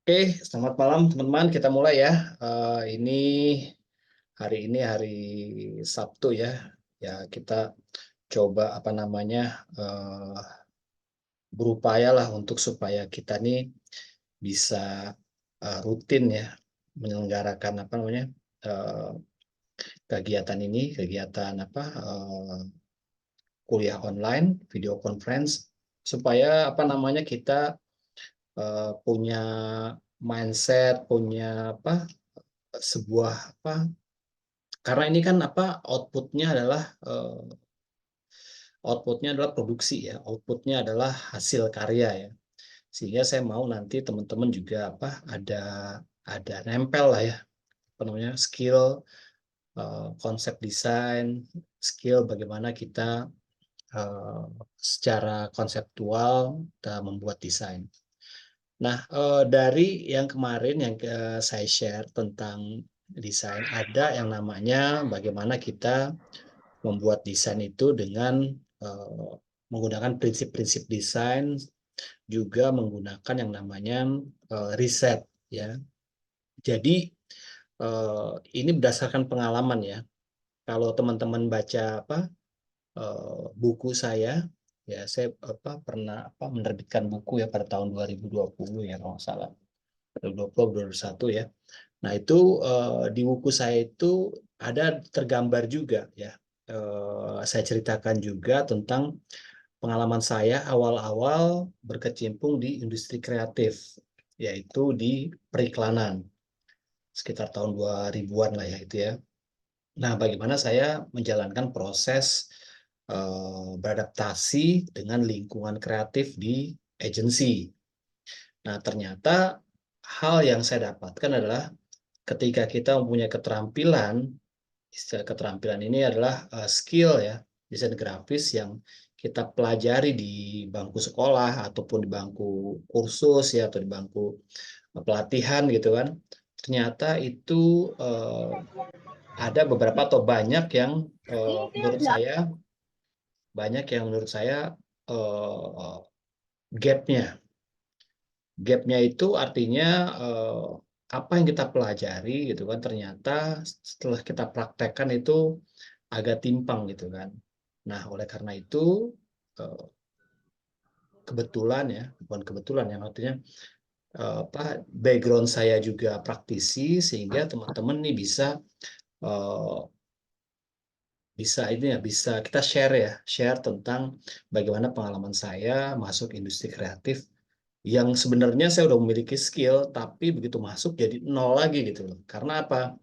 Oke, selamat malam teman-teman. Kita mulai ya. Ini hari Sabtu ya. Ya, kita coba berupaya lah untuk supaya kita nih bisa rutin ya menyelenggarakan eh, kegiatan ini, kegiatan kuliah online, video conference supaya kita punya mindset, punya sebuah karena ini kan outputnya adalah produksi ya, outputnya adalah hasil karya ya, sehingga saya mau nanti teman-teman juga ada nempel lah ya, skill, konsep desain, skill bagaimana kita eh, secara konseptual kita membuat desain. Nah, dari yang kemarin yang saya share tentang desain, ada yang namanya bagaimana kita membuat desain itu dengan eh, menggunakan prinsip-prinsip desain, juga menggunakan yang namanya riset ya. Jadi eh, ini berdasarkan pengalaman ya. Kalau teman-teman baca buku saya, ya saya pernah menerbitkan buku ya pada tahun 2020 ya kalau nggak salah, 2020 2021 ya. Nah, itu di buku saya itu ada tergambar juga ya. Saya ceritakan juga tentang pengalaman saya awal-awal berkecimpung di industri kreatif, yaitu di periklanan, sekitar tahun 2000-an lah ya itu ya. Nah, bagaimana saya menjalankan proses beradaptasi dengan lingkungan kreatif di agensi. Nah, ternyata hal yang saya dapatkan adalah ketika kita mempunyai keterampilan, istilah keterampilan ini adalah skill ya, desain grafis yang kita pelajari di bangku sekolah ataupun di bangku kursus ya, atau di bangku pelatihan gitu kan. Ternyata itu eh, ada beberapa atau menurut saya menurut saya eh, gapnya. Gapnya itu artinya eh, apa yang kita pelajari gitu kan, ternyata setelah kita praktekkan itu agak timpang gitu kan. Nah, oleh karena itu eh, kebetulan ya, bukan kebetulan ya, artinya background saya juga praktisi, sehingga teman-teman nih eh, bisa kita share tentang bagaimana pengalaman saya masuk industri kreatif yang sebenarnya saya udah memiliki skill, tapi begitu masuk jadi nol lagi gitu loh. Karena apa?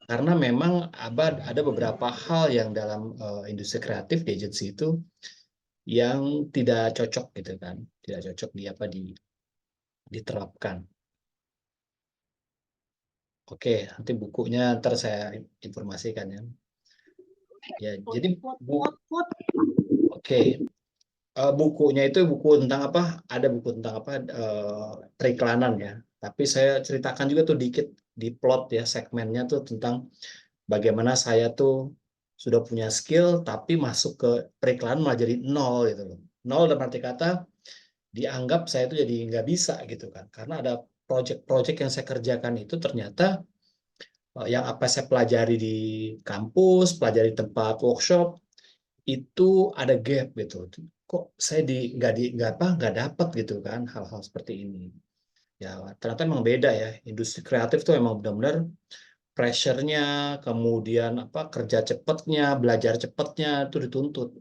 Karena memang ada beberapa hal yang dalam industri kreatif di agensi itu yang tidak cocok gitu kan, tidak cocok diterapkan. Oke, nanti bukunya ntar saya informasikan ya. Ya, jadi bu, oke. Bukunya itu buku tentang apa? Ada buku tentang periklanan ya. Tapi saya ceritakan juga tuh dikit di plot ya, segmennya tuh tentang bagaimana saya tuh sudah punya skill tapi masuk ke periklanan malah jadi nol gitu loh. Nol dalam arti kata dianggap saya tuh jadi nggak bisa gitu kan. Karena ada project-project yang saya kerjakan itu ternyata yang apa saya pelajari di kampus, pelajari di tempat workshop itu ada gap gitu. Kok saya nggak dapat gitu kan hal-hal seperti ini. Ya, ternyata memang beda ya. Industri kreatif tuh emang benar-benar pressure-nya, kemudian kerja cepatnya, belajar cepatnya itu dituntut.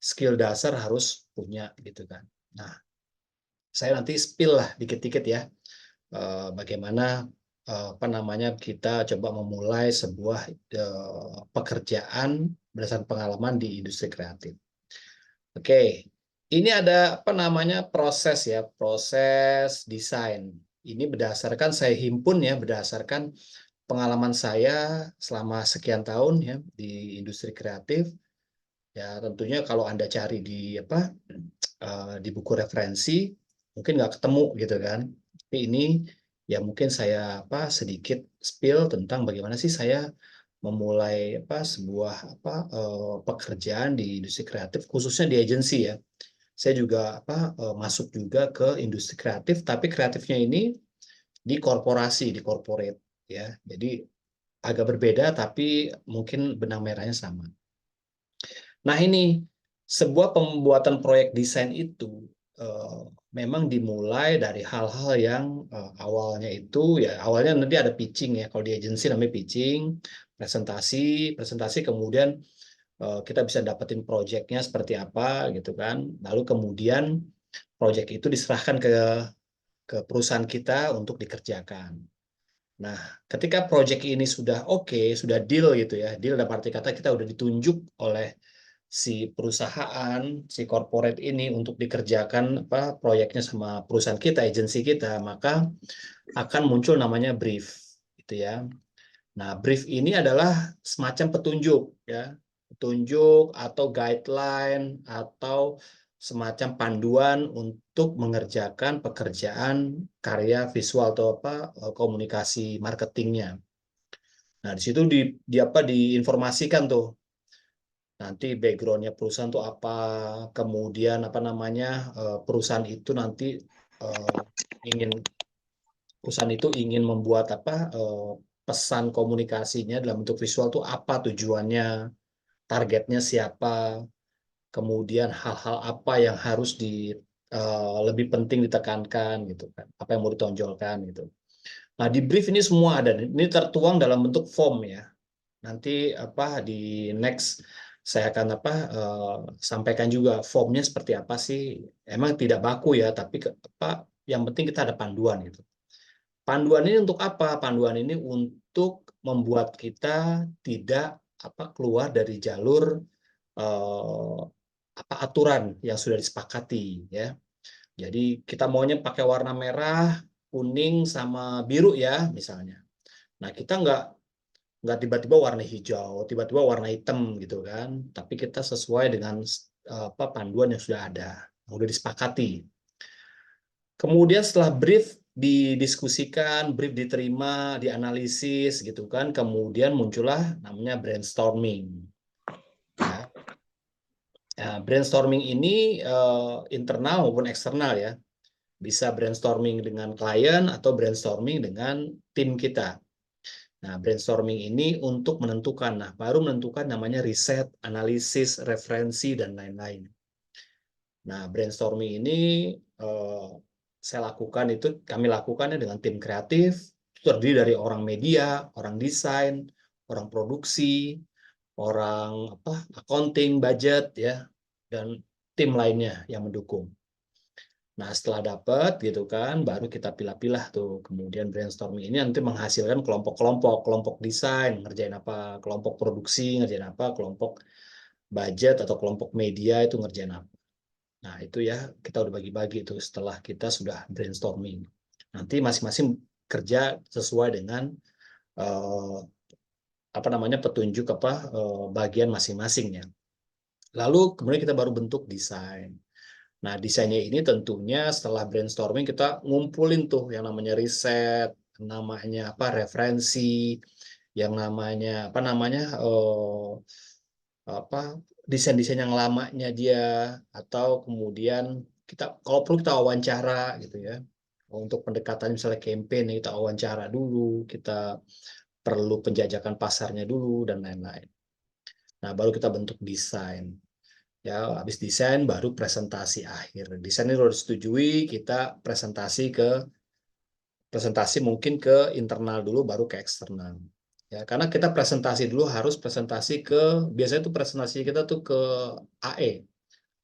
Skill dasar harus punya gitu kan. Nah, saya nanti spill lah dikit-dikit ya, bagaimana kita coba memulai sebuah pekerjaan berdasarkan pengalaman di industri kreatif. Oke, ini ada proses ya, proses desain. Ini saya himpun ya berdasarkan pengalaman saya selama sekian tahun ya di industri kreatif. Ya, tentunya kalau Anda cari di buku referensi mungkin nggak ketemu gitu kan. Tapi ini ya mungkin saya sedikit spill tentang bagaimana sih saya memulai sebuah pekerjaan di industri kreatif, khususnya di agensi ya. Saya juga masuk juga ke industri kreatif, tapi kreatifnya ini di korporasi, di corporate ya. Jadi agak berbeda tapi mungkin benang merahnya sama. Nah, ini sebuah pembuatan proyek desain itu memang dimulai dari hal-hal yang awalnya itu ya awalnya nanti ada pitching ya. Kalau di agensi namanya pitching, presentasi kemudian kita bisa dapetin proyeknya seperti apa gitu kan. Lalu kemudian proyek itu diserahkan ke perusahaan kita untuk dikerjakan. Nah, ketika proyek ini sudah oke, sudah deal gitu ya, deal dalam arti kata kita udah ditunjuk oleh si perusahaan, si corporate ini untuk dikerjakan apa proyeknya sama perusahaan kita, agensi kita, maka akan muncul namanya brief, gitu ya. Nah, brief ini adalah semacam petunjuk ya, petunjuk atau guideline atau semacam panduan untuk mengerjakan pekerjaan karya visual atau apa komunikasi marketingnya. Nah, di situ di apa diinformasikan tuh nanti backgroundnya perusahaan tuh apa, kemudian apa namanya perusahaan itu nanti eh, ingin perusahaan itu ingin membuat apa pesan komunikasinya dalam bentuk visual tuh apa tujuannya, targetnya siapa, kemudian hal-hal apa yang harus lebih penting ditekankan gitu kan, apa yang mau ditonjolkan gitu. Nah, di brief ini semua ada, ini tertuang dalam bentuk form ya. Nanti apa di next saya akan apa sampaikan juga formnya seperti apa sih. Emang tidak baku ya, tapi apa yang penting kita ada panduan gitu. Panduan ini untuk apa? Panduan ini untuk membuat kita tidak apa keluar dari jalur eh, apa aturan yang sudah disepakati ya. Jadi kita maunya pakai warna merah, kuning sama biru ya misalnya. Nah, kita nggak tiba-tiba warna hijau, tiba-tiba warna hitam gitu kan. Tapi kita sesuai dengan apa panduan yang sudah ada, yang sudah disepakati. Kemudian setelah brief didiskusikan, brief diterima, dianalisis gitu kan, kemudian muncullah namanya brainstorming. Ya. Nah, brainstorming ini internal maupun eksternal ya. Bisa brainstorming dengan klien atau brainstorming dengan tim kita. Nah, brainstorming ini untuk menentukan, nah baru menentukan namanya riset, analisis, referensi, dan lain-lain. Nah, brainstorming ini eh, kami lakukannya dengan tim kreatif, terdiri dari orang media, orang desain, orang produksi, orang apa, accounting, budget, ya, dan tim lainnya yang mendukung. Nah, setelah dapat gitu kan, baru kita pilah-pilah tuh. Kemudian brainstorming ini nanti menghasilkan kelompok-kelompok, kelompok desain, ngerjain apa, kelompok produksi, ngerjain apa, kelompok budget atau kelompok media itu ngerjain apa. Nah, itu ya kita udah bagi-bagi itu setelah kita sudah brainstorming. Nanti masing-masing kerja sesuai dengan eh, apa namanya petunjuk apa bagian masing-masingnya. Lalu kemudian kita baru bentuk desain. Nah, desainnya ini tentunya setelah brainstorming kita ngumpulin tuh yang namanya riset, namanya apa referensi, yang namanya apa desain-desain yang lamanya dia atau kemudian kita kalau perlu kita wawancara gitu ya. Untuk pendekatan misalnya campaign kita wawancara dulu, kita perlu penjajakan pasarnya dulu dan lain-lain. Nah, baru kita bentuk desain. Ya, habis desain baru presentasi akhir. Desain ini sudah disetujui, kita presentasi mungkin ke internal dulu baru ke eksternal. Ya, karena kita presentasi dulu harus presentasi biasanya tuh presentasi kita tuh ke AE,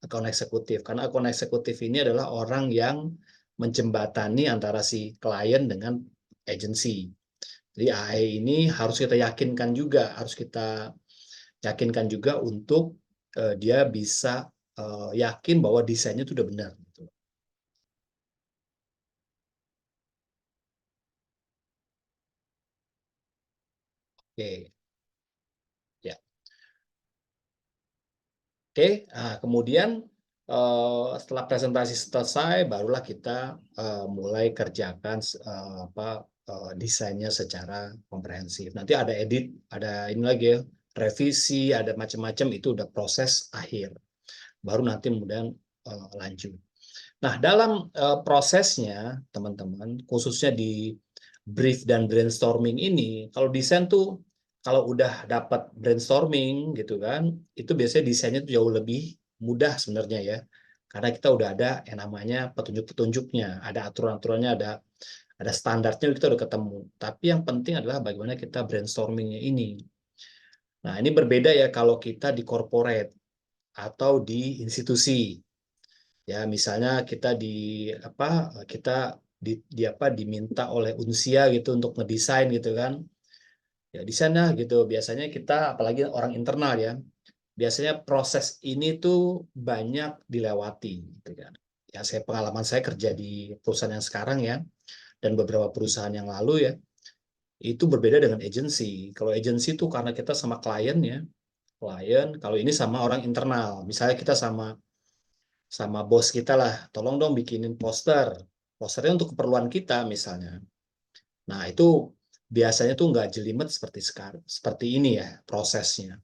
akun eksekutif. Karena akun eksekutif ini adalah orang yang menjembatani antara si klien dengan agensi. Jadi AE ini harus kita yakinkan juga, untuk dia bisa yakin bahwa desainnya itu udah benar. Gitu. Oke, ya. Oke, nah, kemudian setelah presentasi selesai, barulah kita mulai kerjakan desainnya secara komprehensif. Nanti ada edit, ada ini lagi ya, revisi, ada macam-macam itu udah proses akhir. Baru nanti kemudian lanjut. Nah, dalam prosesnya, teman-teman, khususnya di brief dan brainstorming ini, kalau desain tuh kalau udah dapat brainstorming gitu kan, itu biasanya desainnya tuh jauh lebih mudah sebenarnya ya. Karena kita udah ada yang namanya petunjuk-petunjuknya, ada aturan-aturannya, ada standarnya kita udah ketemu. Tapi yang penting adalah bagaimana kita brainstormingnya ini. Nah, ini berbeda ya kalau kita di corporate atau di institusi. Ya, misalnya kita di apa diminta oleh Unsia gitu untuk ngedesain gitu kan. Ya di sana gitu. Biasanya kita apalagi orang internal ya. Biasanya proses ini tuh banyak dilewati gitu kan. Ya, pengalaman saya kerja di perusahaan yang sekarang ya dan beberapa perusahaan yang lalu ya, itu berbeda dengan agensi. Kalau agensi itu karena kita sama klien ya, klien, kalau ini sama orang internal. Misalnya kita sama sama bos kita lah, tolong dong bikinin posternya untuk keperluan kita misalnya. Nah itu biasanya tuh nggak jelimet seperti sekarang, seperti ini ya prosesnya.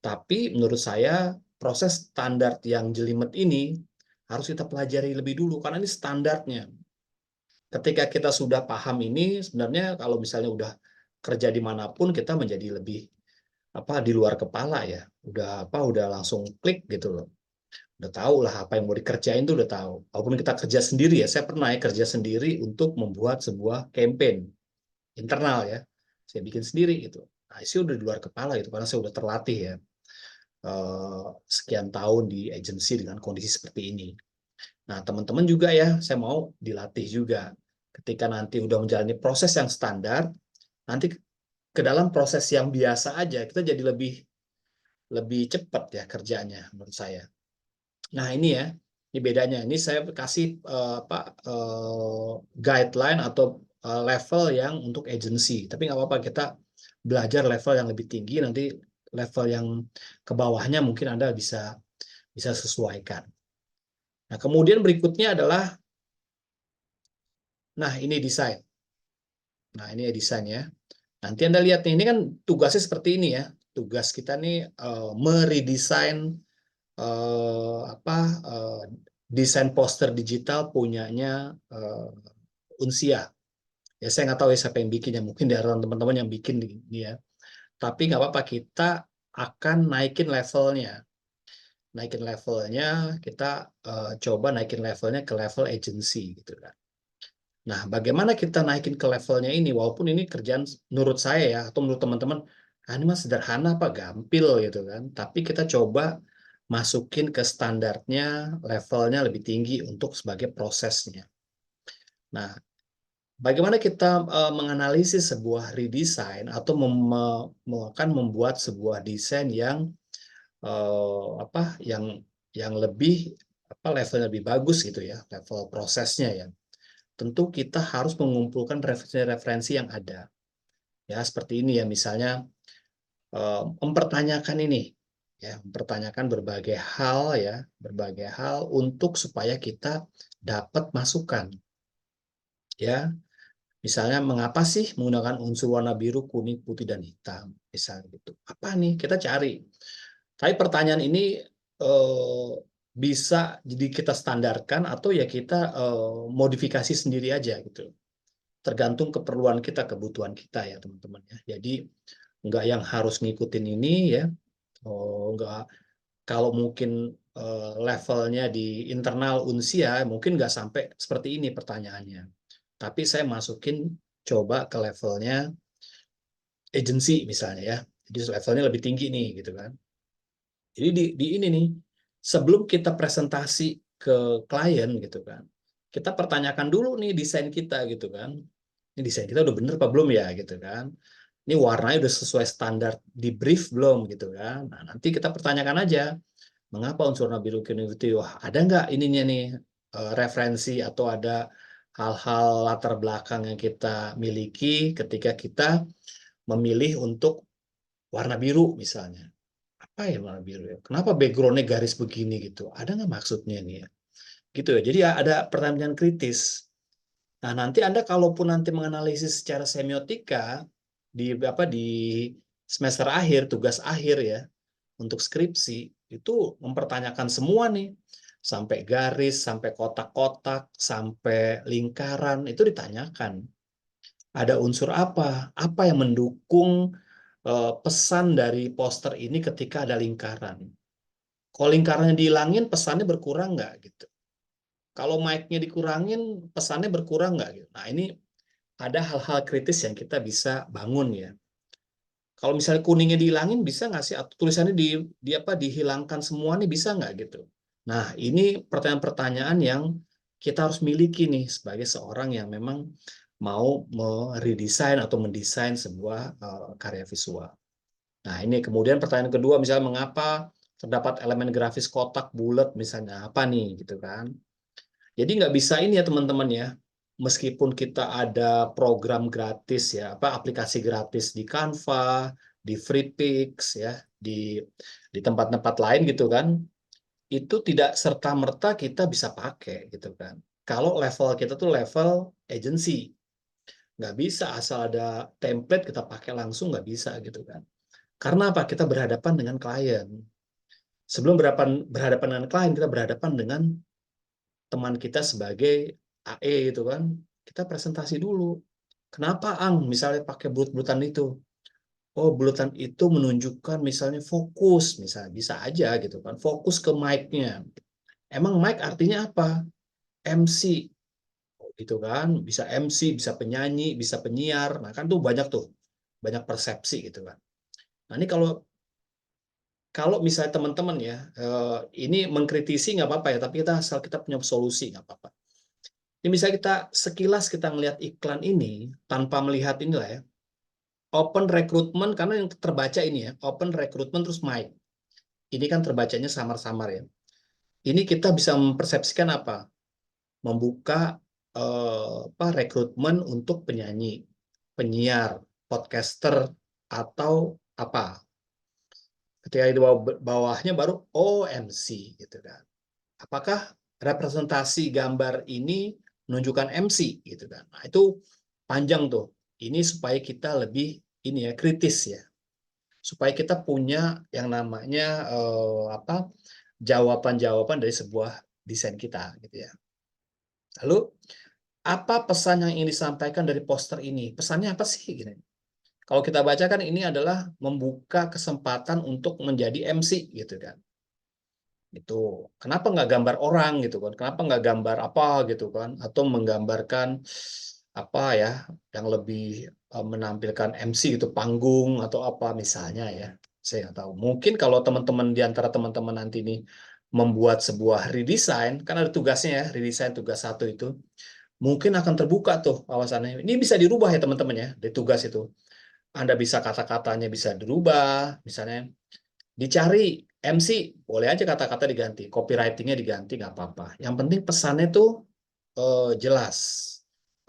Tapi menurut saya proses standar yang jelimet ini harus kita pelajari lebih dulu karena ini standarnya. Ketika kita sudah paham ini, sebenarnya kalau misalnya udah kerja dimanapun kita menjadi lebih di luar kepala ya, udah langsung klik gitu loh. Udah tahu lah apa yang mau dikerjain tuh udah tahu. Walaupun kita kerja sendiri ya, saya pernah ya kerja sendiri untuk membuat sebuah campaign internal ya. Saya bikin sendiri gitu. Nah, itu udah di luar kepala gitu karena saya udah terlatih ya sekian tahun di agensi dengan kondisi seperti ini. Nah, teman-teman juga ya, saya mau dilatih juga. Ketika nanti udah menjalani proses yang standar, nanti ke dalam proses yang biasa aja kita jadi lebih lebih cepat ya kerjanya menurut saya. Nah, ini ya, ini bedanya. Ini saya kasih guideline atau level yang untuk agency. Tapi nggak apa-apa, kita belajar level yang lebih tinggi, nanti level yang ke bawahnya mungkin Anda bisa bisa sesuaikan. Nah, kemudian berikutnya adalah, nah ini desain. Nah, ini ya desain ya. Nanti Anda lihat nih, ini kan tugasnya seperti ini ya. Tugas kita nih meredesain apa desain poster digital punyanya Unsia. Ya saya nggak tahu ya siapa yang bikin ya, mungkin dari teman-teman yang bikin ini ya. Tapi nggak apa-apa, kita akan naikin levelnya. Naikin levelnya, kita coba naikin levelnya ke level agency gitu kan. Nah, bagaimana kita naikin ke levelnya ini? Walaupun ini kerjaan menurut saya ya, atau menurut teman-teman, ini mah sederhana apa gampil gitu kan. Tapi kita coba masukin ke standarnya, levelnya lebih tinggi untuk sebagai prosesnya. Nah, bagaimana kita menganalisis sebuah redesign atau akan membuat sebuah desain yang yang lebih levelnya lebih bagus gitu ya, level prosesnya ya. Tentu kita harus mengumpulkan referensi-referensi yang ada. Ya, seperti ini ya, misalnya mempertanyakan ini, ya, mempertanyakan berbagai hal untuk supaya kita dapat masukan. Ya, misalnya mengapa sih menggunakan unsur warna biru, kuning, putih, dan hitam, misalnya gitu. Apa nih? Kita cari. Tapi pertanyaan ini eh, bisa jadi kita standarkan atau ya kita modifikasi sendiri aja gitu. Tergantung keperluan kita, kebutuhan kita ya teman-teman ya. Jadi nggak yang harus ngikutin ini ya. Nggak, kalau mungkin levelnya di internal Unsia mungkin nggak sampai seperti ini pertanyaannya. Tapi saya masukin coba ke levelnya agency misalnya ya. Jadi levelnya lebih tinggi nih gitu kan. Jadi di ini nih, sebelum kita presentasi ke klien gitu kan, kita pertanyakan dulu nih desain kita gitu kan. Ini desain kita udah bener apa belum ya gitu kan. Ini warnanya udah sesuai standar di brief belum gitu kan. Nah, nanti kita pertanyakan aja, mengapa unsur warna biru kuning putih? Wah, ada nggak ininya nih referensi atau ada hal-hal latar belakang yang kita miliki ketika kita memilih untuk warna biru misalnya. Apa ya warna biru ya? Kenapa backgroundnya garis begini gitu? Ada nggak maksudnya nih ya? Gitu ya. Jadi ada pertanyaan kritis. Nah, nanti Anda kalaupun nanti menganalisis secara semiotika di semester akhir, tugas akhir ya, untuk skripsi, itu mempertanyakan semua nih. Sampai garis, sampai kotak-kotak, sampai lingkaran, itu ditanyakan. Ada unsur apa? Apa yang mendukung pesan dari poster ini ketika ada lingkaran? Kalau lingkarannya dihilangin, pesannya berkurang nggak gitu? Kalau mic-nya dikurangin, pesannya berkurang nggak gitu? Nah, ini ada hal-hal kritis yang kita bisa bangun ya. Kalau misalnya kuningnya dihilangin, bisa nggak sih? Atau tulisannya di apa dihilangkan semua nih, bisa nggak gitu? Nah, ini pertanyaan-pertanyaan yang kita harus miliki nih sebagai seorang yang memang mau meredesain atau mendesain sebuah karya visual. Nah, ini kemudian pertanyaan kedua, misalnya mengapa terdapat elemen grafis kotak, bulat, misalnya apa nih gitu kan? Jadi nggak bisa ini ya teman-teman ya, meskipun kita ada program gratis ya, apa aplikasi gratis di Canva, di FreePix ya, di tempat-tempat lain gitu kan, itu tidak serta-merta kita bisa pakai gitu kan. Kalau level kita tuh level agency, nggak bisa asal ada template kita pakai langsung, nggak bisa gitu kan. Karena apa? Kita berhadapan dengan klien. Sebelum berhadapan dengan klien, kita berhadapan dengan teman kita sebagai AE itu kan, kita presentasi dulu. Kenapa Ang misalnya pakai bulut-bulutan itu? Oh, bulutan itu menunjukkan misalnya fokus, misalnya bisa aja gitu kan, fokus ke mic-nya. Emang mic artinya apa? MC, gitu kan, bisa MC, bisa penyanyi, bisa penyiar. Nah kan tuh banyak persepsi gitu kan. Nah ini kalau kalau misalnya teman-teman ya, ini mengkritisi nggak apa-apa ya, tapi kita asal kita punya solusi nggak apa-apa. Ini misalnya kita sekilas kita ngelihat iklan ini tanpa melihat inilah ya, open recruitment karena yang terbaca ini ya, open recruitment terus mic. Ini kan terbacanya samar-samar ya. Ini kita bisa mempersepsikan apa? Membuka apa rekrutmen untuk penyanyi, penyiar, podcaster atau apa. Ketika di bawahnya baru OMC gitu kan. Apakah representasi gambar ini menunjukkan MC gitu kan. Nah, itu panjang tuh. Ini supaya kita lebih ini ya kritis ya. Supaya kita punya yang namanya apa jawaban-jawaban dari sebuah desain kita gitu ya. Lalu apa pesan yang ingin disampaikan dari poster ini? Pesannya apa sih gini? Kalau kita baca kan ini adalah membuka kesempatan untuk menjadi MC gitu kan. Itu kenapa nggak gambar orang gitu kan, kenapa nggak gambar apa gitu kan, atau menggambarkan apa ya yang lebih menampilkan MC gitu, panggung atau apa misalnya ya, saya nggak tahu. Mungkin kalau teman-teman di antara teman-teman nanti ini membuat sebuah redesign, kan ada tugasnya ya, redesign tugas satu itu mungkin akan terbuka tuh wawasannya. Ini bisa dirubah ya teman-teman ya di tugas itu. Anda bisa kata-katanya bisa dirubah, misalnya dicari MC, boleh aja kata-kata diganti, copywritingnya diganti, nggak apa-apa. Yang penting pesannya tuh jelas.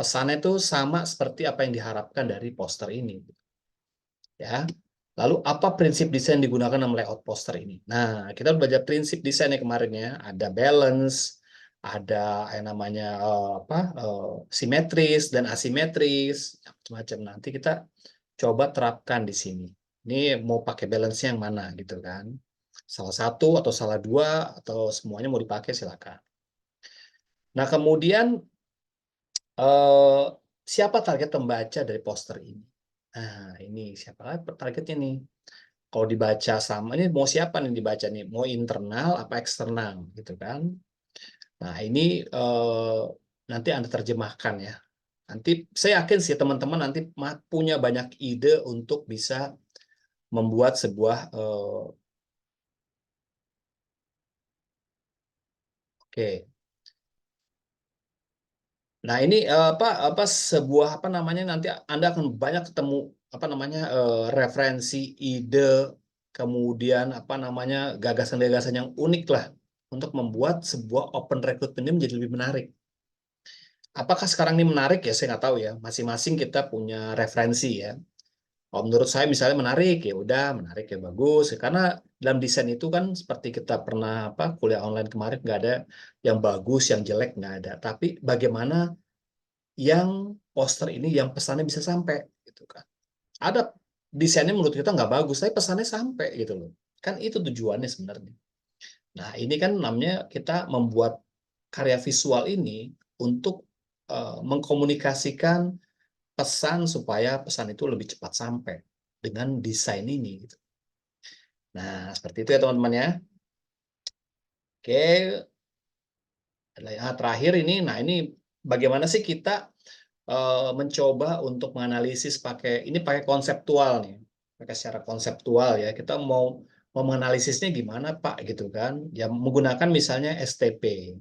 Pesannya tuh sama seperti apa yang diharapkan dari poster ini. Ya. Lalu apa prinsip desain digunakan dalam layout poster ini? Nah, kita belajar prinsip desainnya kemarin ya. Ada balance, ada yang namanya apa simetris dan asimetris, macam-macam. Nanti kita coba terapkan di sini. Ini mau pakai balance yang mana gitu kan? Salah satu atau salah dua atau semuanya mau dipakai silakan. Nah, kemudian eh, siapa target pembaca dari poster ini? Nah, ini siapa targetnya nih? Kalau dibaca sama ini mau siapa nih dibaca nih? Mau internal apa eksternal gitu kan? Nah, ini nanti Anda terjemahkan ya. Nanti saya yakin sih teman-teman nanti punya banyak ide untuk bisa membuat sebuah oke. Nah, ini apa sebuah apa namanya nanti Anda akan banyak ketemu apa namanya referensi, ide, kemudian apa namanya gagasan-gagasan yang unik lah untuk membuat sebuah open recruitment ini menjadi lebih menarik. Apakah sekarang ini menarik ya? Saya nggak tahu ya. Masing-masing kita punya referensi ya. Kalau menurut saya misalnya menarik ya udah menarik ya bagus. Karena dalam desain itu kan seperti kita pernah apa kuliah online kemarin nggak ada yang bagus, yang jelek nggak ada. Tapi bagaimana yang poster ini yang pesannya bisa sampai gitu kan. Ada desainnya menurut kita nggak bagus, tapi pesannya sampai gitu loh. Kan itu tujuannya sebenarnya. Nah, ini kan namanya kita membuat karya visual ini untuk mengkomunikasikan pesan supaya pesan itu lebih cepat sampai dengan desain ini. Gitu. Nah, seperti itu ya teman-teman ya. Oke, terakhir ini, nah ini bagaimana sih kita mencoba untuk menganalisis pakai konseptual nih, pakai secara konseptual ya. Kita mau menganalisisnya gimana Pak gitu kan? Ya menggunakan misalnya STP.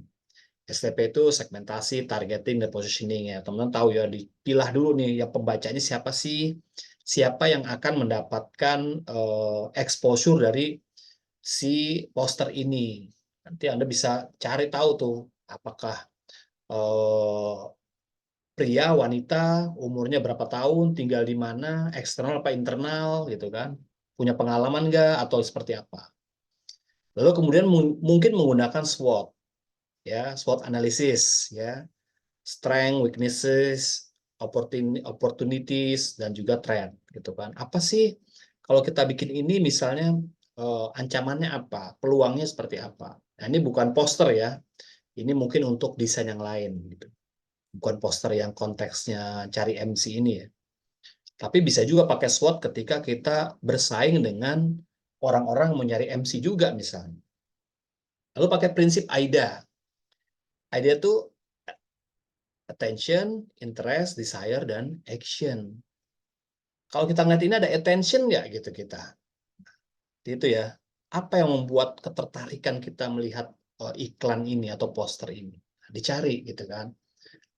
STP itu segmentasi, targeting, dan positioning ya. Teman-teman tahu ya, dipilah dulu nih ya pembacanya siapa sih? Siapa yang akan mendapatkan exposure dari si poster ini. Nanti Anda bisa cari tahu tuh apakah eh, pria, wanita, umurnya berapa tahun, tinggal di mana, eksternal apa internal gitu kan. Punya pengalaman nggak atau seperti apa. Lalu kemudian mungkin menggunakan SWOT ya, SWOT analysis ya. Strength, weaknesses, opportunities, dan juga trend gitu kan. Apa sih kalau kita bikin ini misalnya ancamannya apa, peluangnya seperti apa. Nah, ini bukan poster ya, ini mungkin untuk desain yang lain gitu. Bukan poster yang konteksnya cari MC ini ya. Tapi bisa juga pakai SWOT ketika kita bersaing dengan orang-orang yang mau nyari MC juga misalnya. Lalu pakai prinsip AIDA. AIDA itu attention, interest, desire, dan action. Kalau kita ngeliat ini ada attention nggak gitu kita? Itu ya. Apa yang membuat ketertarikan kita melihat iklan ini atau poster ini? Dicari gitu kan.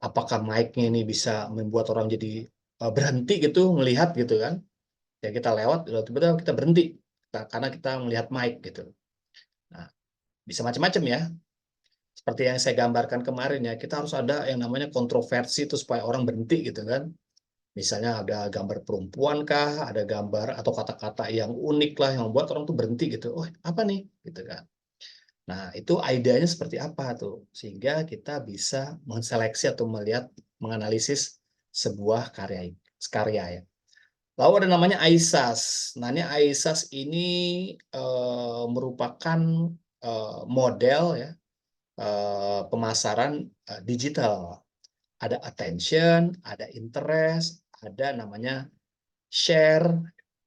Apakah mic-nya ini bisa membuat orang jadi berhenti gitu melihat gitu kan? Ya kita lewat, tiba-tiba kita berhenti karena kita melihat mic gitu. Nah, bisa macam-macam ya. Seperti yang saya gambarkan kemarin ya, kita harus ada yang namanya kontroversi itu supaya orang berhenti gitu kan. Misalnya ada gambar perempuan kah, ada gambar atau kata-kata yang unik lah yang membuat orang tuh berhenti gitu. Oh, apa nih? Gitu kan. Nah, itu idenya seperti apa tuh? Sehingga kita bisa menseleksi atau melihat, menganalisis sebuah karya ya. Lalu ada namanya ISAS. Nah, ini ISAS ini merupakan model ya pemasaran digital. Ada attention, ada interest, ada namanya share,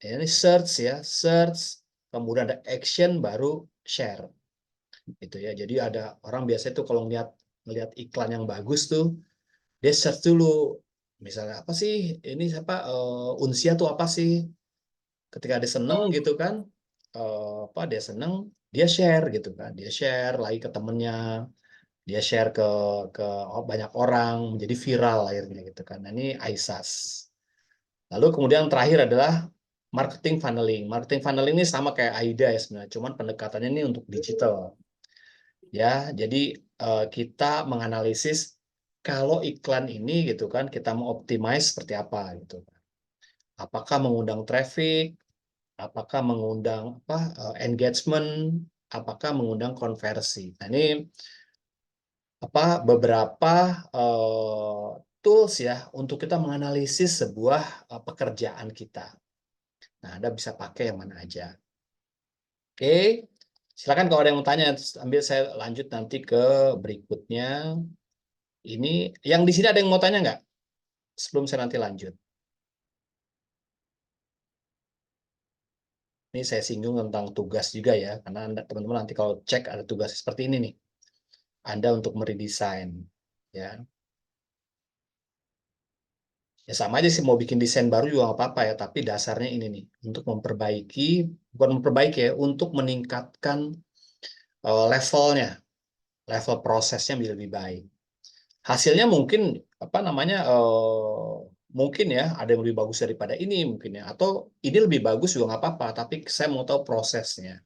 ini search ya, search, kemudian ada action, baru share. Gitu ya. Jadi ada orang biasa itu kalau ngelihat iklan yang bagus tuh, dia search dulu. Misalnya apa sih ini siapa Unsia tuh apa sih? Ketika dia seneng gitu kan, apa dia seneng, dia share gitu kan, dia share lagi ke temennya, dia share ke banyak orang, menjadi viral akhirnya gitu kan. Nah, ini ISAS. Lalu kemudian yang terakhir adalah marketing funneling. Marketing funneling ini sama kayak AIDA ya sebenarnya, cuman pendekatannya ini untuk digital. Ya, jadi kita menganalisis kalau iklan ini gitu kan kita mau optimize seperti apa gitu. Apakah mengundang traffic, apakah mengundang apa engagement, apakah mengundang konversi. Nah, ini apa beberapa tools ya untuk kita menganalisis sebuah pekerjaan kita. Nah, Anda bisa pakai yang mana aja. Oke, silakan kalau ada yang mau tanya, ambil saya lanjut nanti ke berikutnya. Ini yang di sini ada yang mau tanya nggak? Sebelum saya nanti lanjut. Ini saya singgung tentang tugas juga ya, karena Anda teman-teman nanti kalau cek ada tugas seperti ini nih. Anda untuk meredesain ya. Ya sama aja sih mau bikin desain baru juga nggak apa-apa ya, tapi dasarnya ini nih untuk memperbaiki, bukan memperbaiki ya, untuk meningkatkan levelnya, level prosesnya menjadi lebih baik. Hasilnya mungkin apa namanya mungkin ya ada yang lebih bagus daripada ini mungkin ya, atau ini lebih bagus juga nggak apa-apa, tapi saya mau tahu prosesnya.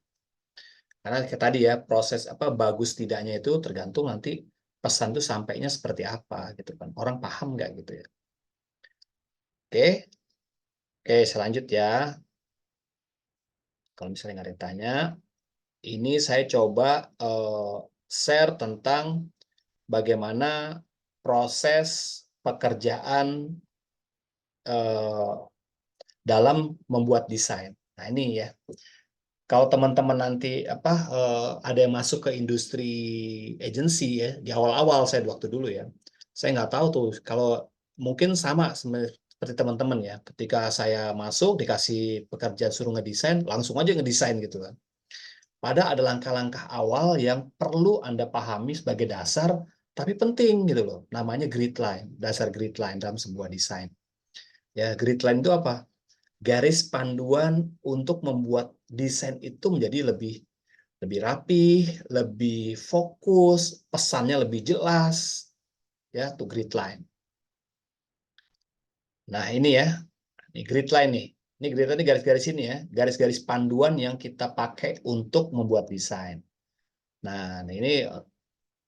Karena kayak tadi ya proses apa bagus tidaknya itu tergantung nanti pesan itu sampainya seperti apa gitu kan, orang paham nggak gitu ya. Oke, oke saya lanjut ya. Kalau misalnya nggak ada yang tanya, ini saya coba share tentang bagaimana proses pekerjaan dalam membuat desain. Nah ini ya, kalau teman-teman nanti apa ada yang masuk ke industri agency ya di awal-awal saya waktu dulu ya, saya nggak tahu tuh kalau mungkin sama seperti seperti teman-teman ya, ketika saya masuk dikasih pekerjaan suruh ngedesain, langsung aja ngedesain gitu kan. Padahal ada langkah-langkah awal yang perlu Anda pahami sebagai dasar, tapi penting gitu loh. Namanya grid line, dasar grid line dalam sebuah desain. Ya, grid line itu apa? Garis panduan untuk membuat desain itu menjadi lebih rapi, lebih fokus, pesannya lebih jelas, ya, tuh grid line. Nah, ini ya, ini grid line nih. Ini grid line ini garis-garis ini ya, garis-garis panduan yang kita pakai untuk membuat desain. Nah, ini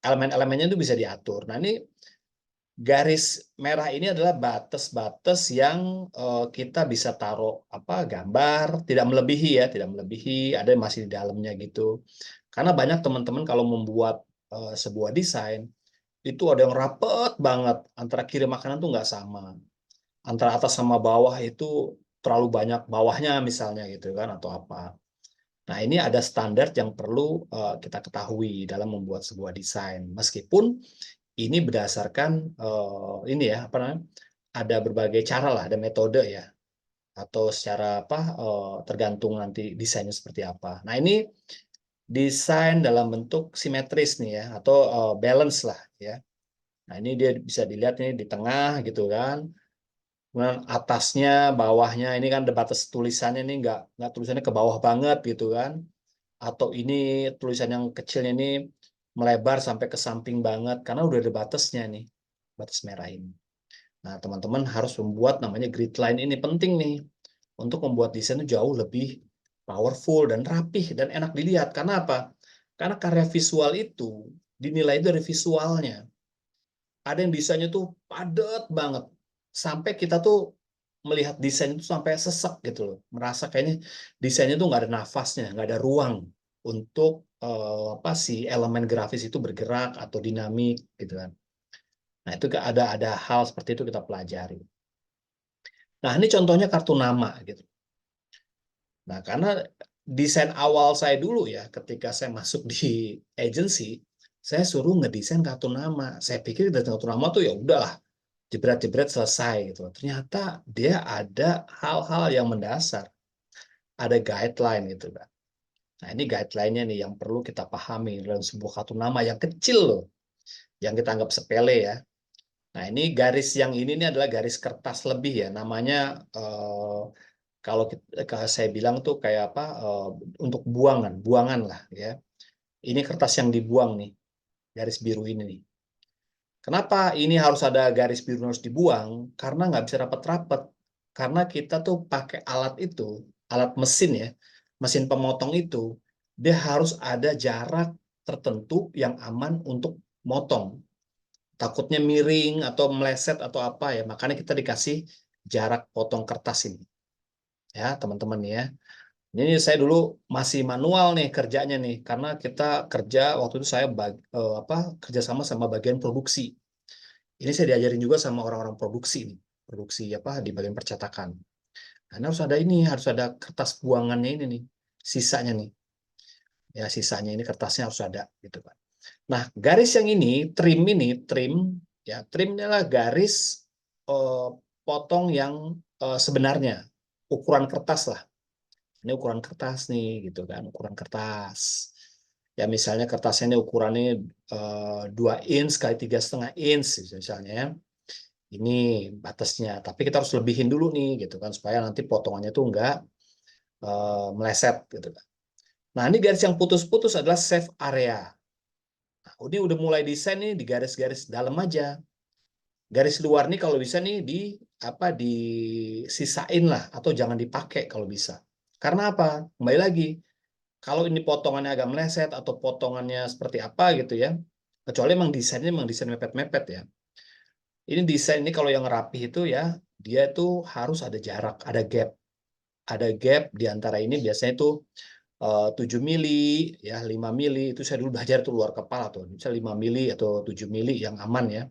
elemen-elemennya itu bisa diatur. Nah, ini garis merah ini adalah batas-batas yang kita bisa taruh apa gambar, tidak melebihi ya, tidak melebihi, ada yang masih di dalamnya gitu. Karena banyak teman-teman kalau membuat sebuah desain itu ada yang rapet banget, antara kiri makanan tuh nggak sama, antara atas sama bawah itu terlalu banyak bawahnya misalnya gitu kan atau apa. Nah, ini ada standar yang perlu kita ketahui dalam membuat sebuah desain. Meskipun ini berdasarkan ini ya apa namanya? Ada berbagai cara lah, ada metode ya, atau secara apa tergantung nanti desainnya seperti apa. Nah, ini desain dalam bentuk simetris nih ya, atau balance lah ya. Nah, ini dia bisa dilihat nih di tengah gitu kan. Kemudian atasnya, bawahnya ini kan ada batas tulisannya nih nggak tulisannya ke bawah banget gitu kan. Atau ini tulisan yang kecilnya ini melebar sampai ke samping banget karena udah ada batasnya nih, batas merah ini. Nah, teman-teman harus membuat namanya grid line ini penting nih untuk membuat desain itu jauh lebih powerful dan rapih dan enak dilihat. Karena apa? Karena karya visual itu dinilai dari visualnya. Ada yang desainnya tuh padat banget sampai kita tuh melihat desain itu sampai sesek gitu loh, merasa kayaknya desainnya tuh nggak ada nafasnya, nggak ada ruang untuk apa sih elemen grafis itu bergerak atau dinamik gitu kan. Nah, itu ada hal seperti itu kita pelajari. Nah, ini contohnya kartu nama gitu. Nah, karena desain awal saya dulu ya, ketika saya masuk di agency, saya suruh ngedesain kartu nama. Saya pikir desain kartu nama tuh ya udahlah, jebret-jebret selesai gitu. Ternyata dia ada hal-hal yang mendasar, ada guideline gitu kan. Nah, ini guideline-nya nih yang perlu kita pahami dalam sebuah kartu nama yang kecil loh, yang kita anggap sepele ya. Nah, ini garis yang ini adalah garis kertas lebih ya, namanya kalau saya bilang tuh kayak apa untuk buangan lah ya. Ini kertas yang dibuang nih, garis biru ini nih. Kenapa ini harus ada garis biru harus dibuang? Karena nggak bisa rapat-rapat. Karena kita tuh pakai alat itu, alat mesin ya, mesin pemotong itu, dia harus ada jarak tertentu yang aman untuk motong. Takutnya miring atau meleset atau apa ya, makanya kita dikasih jarak potong kertas ini. Ya, teman-teman ya. Ini saya dulu masih manual nih kerjanya nih, karena kita kerja waktu itu saya kerjasama sama bagian produksi. Ini saya diajarin juga sama orang-orang produksi nih, produksi apa di bagian percetakan. Nah, harus ada kertas buangannya ini nih, sisanya nih. Ya, sisanya ini kertasnya harus ada gitu kan. Nah, garis yang trim ini adalah garis eh, potong yang sebenarnya, ukuran kertas lah. Ini ukuran kertas nih gitu kan, ukuran kertas. Ya misalnya kertasnya ini ukurannya 2 inch kali 3,5 inch misalnya ya. Ini batasnya, tapi kita harus lebihin dulu nih gitu kan supaya nanti potongannya tuh enggak meleset gitu kan. Nah, ini garis yang putus-putus adalah safe area. Nah, ini udah mulai desain nih di garis-garis dalam aja. Garis luar nih kalau bisa nih disisain lah atau jangan dipakai kalau bisa. Karena apa? Kembali lagi, kalau ini potongannya agak meleset atau potongannya seperti apa gitu ya, kecuali emang desain mepet-mepet ya. Ini desain ini kalau yang rapi itu ya, dia itu harus ada jarak, ada gap. Ada gap di antara ini biasanya itu 7 mili, ya 5 mili, itu saya dulu belajar tuh luar kepala tuh, misalnya 5 mili atau 7 mili yang aman ya.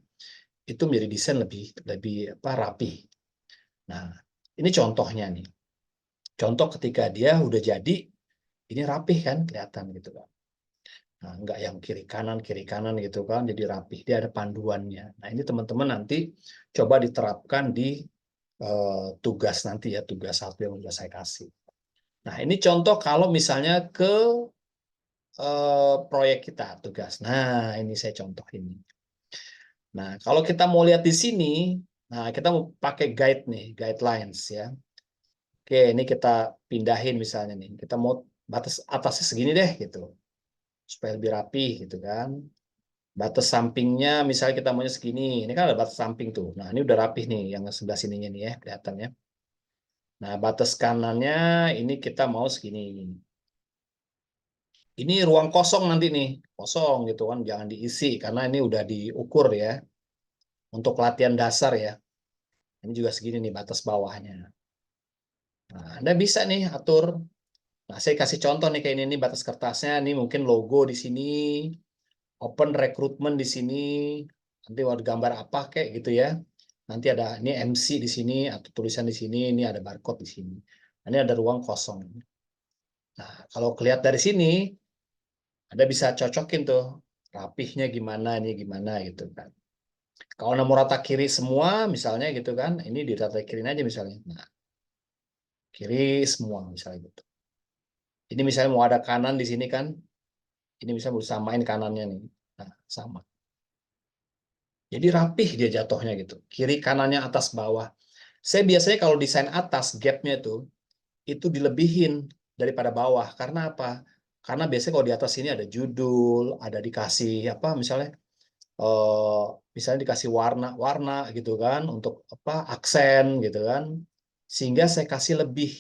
Itu menjadi desain lebih lebih apa rapi. Nah, ini contohnya nih. Contoh ketika dia udah jadi, ini rapih kan kelihatan gitu kan. Nah, enggak yang kiri kanan gitu kan, jadi rapih. Dia ada panduannya. Nah, ini teman-teman nanti coba diterapkan di tugas nanti ya, tugas satu yang udah saya kasih. Nah, ini contoh kalau misalnya ke proyek kita tugas. Nah, ini saya contoh ini. Nah, kalau kita mau lihat di sini, nah kita mau pakai guide nih, guidelines ya. Oke, ini kita pindahin misalnya nih. Kita mau batas atasnya segini deh gitu. Supaya lebih rapi gitu kan. Batas sampingnya misalnya kita maunya segini. Ini kan ada batas samping tuh. Nah, ini udah rapih nih yang sebelah sininya nih ya, kelihatannya. Nah, batas kanannya ini kita mau segini. Ini ruang kosong nanti nih, kosong gitu kan, jangan diisi karena ini udah diukur ya untuk latihan dasar ya. Ini juga segini nih batas bawahnya. Nah, Anda bisa nih atur. Nah, saya kasih contoh nih kayak ini nih batas kertasnya, ini mungkin logo di sini, open recruitment di sini, nanti mau gambar apa kayak gitu ya. Nanti ada ini MC di sini atau tulisan di sini, ini ada barcode di sini. Ini ada ruang kosong. Nah, kalau kelihatan dari sini, Anda bisa cocokin tuh rapihnya gimana, ini gimana gitu kan. Kalau mau rata kiri semua, misalnya gitu kan, ini di rata kiri aja misalnya. Nah, kiri semua misalnya gitu. Ini misalnya mau ada kanan di sini kan, ini bisa bersamain kanannya nih. Nah, sama. Jadi rapih dia jatuhnya gitu. Kiri kanannya atas bawah. Saya biasanya kalau desain atas gapnya itu dilebihin daripada bawah. Karena apa? Karena biasanya kalau di atas ini ada judul, ada dikasih apa misalnya eh misalnya dikasih warna-warna gitu kan untuk apa aksen gitu kan. Sehingga saya kasih lebih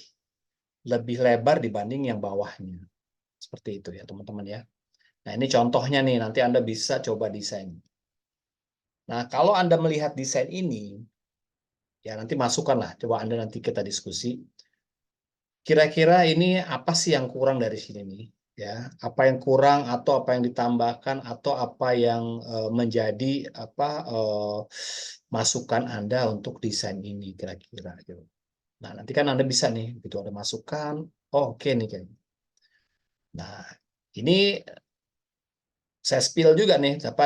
lebih lebar dibanding yang bawahnya. Seperti itu ya, teman-teman ya. Nah, ini contohnya nih, nanti Anda bisa coba desain. Nah, kalau Anda melihat desain ini, ya nanti masukkan lah, coba Anda nanti kita diskusi. Kira-kira ini apa sih yang kurang dari sini nih? Ya, apa yang kurang atau apa yang ditambahkan atau apa yang menjadi apa masukan Anda untuk desain ini kira-kira gitu. Nah, nanti kan Anda bisa nih, begitu ada masukan, oh, oke nih kayaknya. Nah, ini saya spill juga nih, apa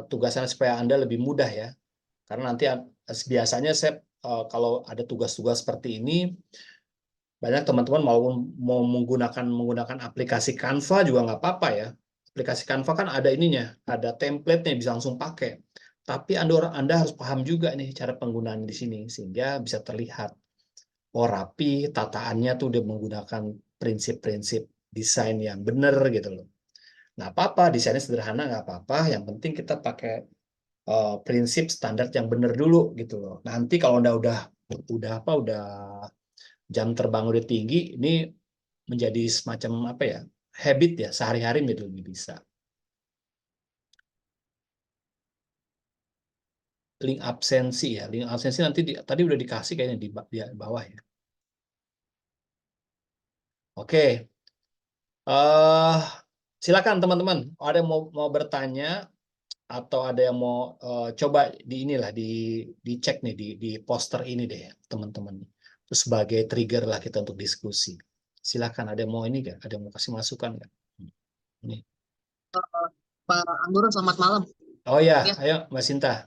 tugasan supaya Anda lebih mudah ya. Karena nanti biasanya saya kalau ada tugas-tugas seperti ini, banyak teman-teman mau menggunakan aplikasi Canva juga nggak apa-apa ya. Aplikasi Canva kan ada ininya, ada template-nya bisa langsung pakai. Tapi Anda harus paham juga nih cara penggunaan di sini sehingga bisa terlihat oh rapi, tataannya tuh udah menggunakan prinsip-prinsip desain yang benar gitu loh. Nggak apa-apa, desainnya sederhana nggak apa-apa. Yang penting kita pakai prinsip standar yang benar dulu gitu loh. Nanti kalau udah jam terbang udah tinggi, ini menjadi semacam apa ya, habit ya, sehari-hari menjadi lebih bisa. Link absensi ya, link absensi nanti tadi udah dikasih kayaknya di bawah ya. Oke, eh silakan teman-teman. Ada yang mau bertanya atau ada yang mau coba di inilah dicek nih di poster ini deh teman-teman. Terus sebagai trigger lah kita untuk diskusi. Silakan ada yang mau ini nggak? Ada yang mau kasih masukan nggak? Nih. Pak Anggoro, selamat malam. Oh ya, Ya, ayo Mbak Sinta.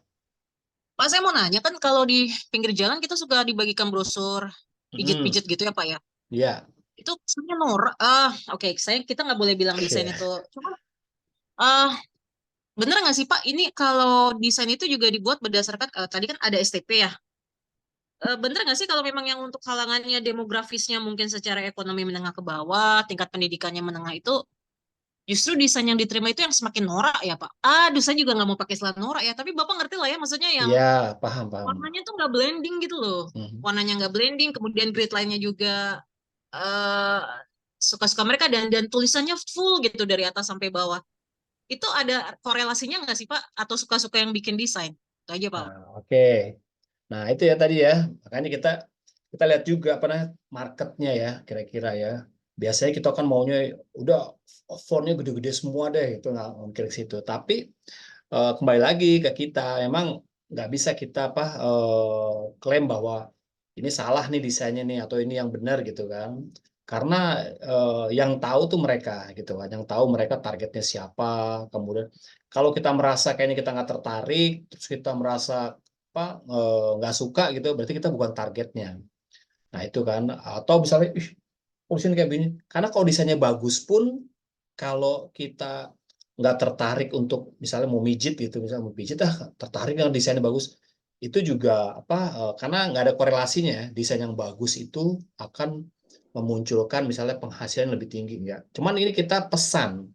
Pak, saya mau nanya kan kalau di pinggir jalan kita suka dibagikan brosur Hmm, pijit-pijit gitu ya, Pak ya. ya, Itu kesannya norak. Oke, kita nggak boleh bilang desain oke. itu. Cuma, ah, bener nggak sih, Pak? Ini kalau desain itu juga dibuat berdasarkan tadi kan ada STP ya. Bener nggak sih kalau memang yang untuk kalangannya demografisnya mungkin secara ekonomi menengah ke bawah, tingkat pendidikannya menengah itu justru desain yang diterima itu yang semakin norak ya, Pak. Aduh, saya juga nggak mau pakai istilah norak ya, tapi Bapak ngerti lah ya, maksudnya yang Ya, paham, paham. warnanya tuh nggak blending gitu loh. Hmm. Warnanya nggak blending, kemudian grid lainnya juga eh suka-suka mereka dan tulisannya full gitu dari atas sampai bawah. Itu ada korelasinya nggak sih Pak? Atau suka-suka yang bikin desain? Itu aja Pak. Nah, oke. Nah, itu ya tadi ya. Makanya kita lihat juga apa namanya marketnya ya, kira-kira ya. Biasanya kita kan maunya udah fontnya gede-gede semua deh, itu nggak mungkin ke situ. Tapi kembali lagi ke kita, emang nggak bisa kita apa klaim bahwa ini salah nih desainnya nih atau ini yang benar gitu kan. Karena yang tahu tuh mereka gitu kan, yang tahu mereka targetnya siapa. Kemudian kalau kita merasa kayaknya kita nggak tertarik, terus kita merasa nggak suka gitu, berarti kita bukan targetnya. Nah itu kan, atau misalnya, ih, kok desain kayak gini. Karena kalau desainnya bagus pun, kalau kita nggak tertarik untuk misalnya mau mijit gitu, misalnya mau pijit, tertarik dengan desainnya bagus, itu juga karena nggak ada korelasinya ya, desain yang bagus itu akan memunculkan misalnya penghasilan yang lebih tinggi ya. Cuman ini kita pesan,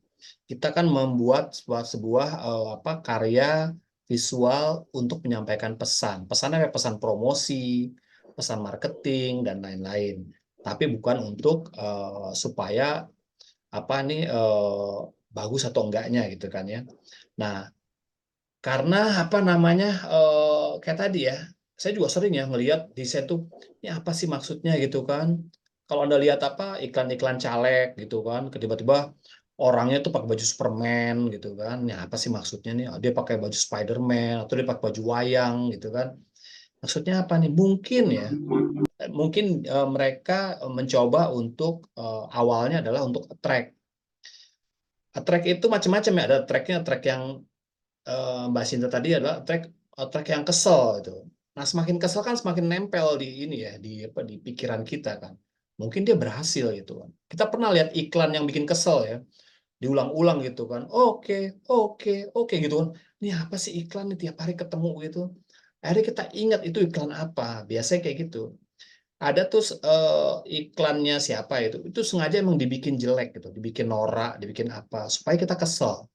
kita kan membuat sebuah karya visual untuk menyampaikan pesan. Pesannya kayak pesan promosi, pesan marketing dan lain-lain. Tapi bukan untuk supaya nih bagus atau enggaknya gitu kan ya. Nah, karena kayak tadi ya, saya juga sering ya ngelihat desain tuh, ini apa sih maksudnya gitu kan. Kalau Anda lihat iklan-iklan caleg gitu kan, tiba-tiba orangnya tuh pakai baju Superman gitu kan. Ya apa sih maksudnya nih? Dia pakai baju Spider-Man atau dia pakai baju wayang gitu kan. Maksudnya apa nih? Mungkin mereka mencoba untuk awalnya adalah untuk attract. Attract itu macam-macam ya. Ada tracknya, track yang Mbak Sinta tadi adalah track yang kesel itu. Nah, semakin kesel kan semakin nempel di ini ya, di pikiran kita kan. Mungkin dia berhasil gitu kan. Kita pernah lihat iklan yang bikin kesel ya, diulang-ulang gitu kan. Oke, oke, oke gitu kan. Ini apa sih iklan nih tiap hari ketemu gitu. Akhirnya kita ingat itu iklan apa. Biasanya kayak gitu. Ada tuh iklannya siapa itu. Itu sengaja emang dibikin jelek gitu, dibikin norak, dibikin apa supaya kita kesel.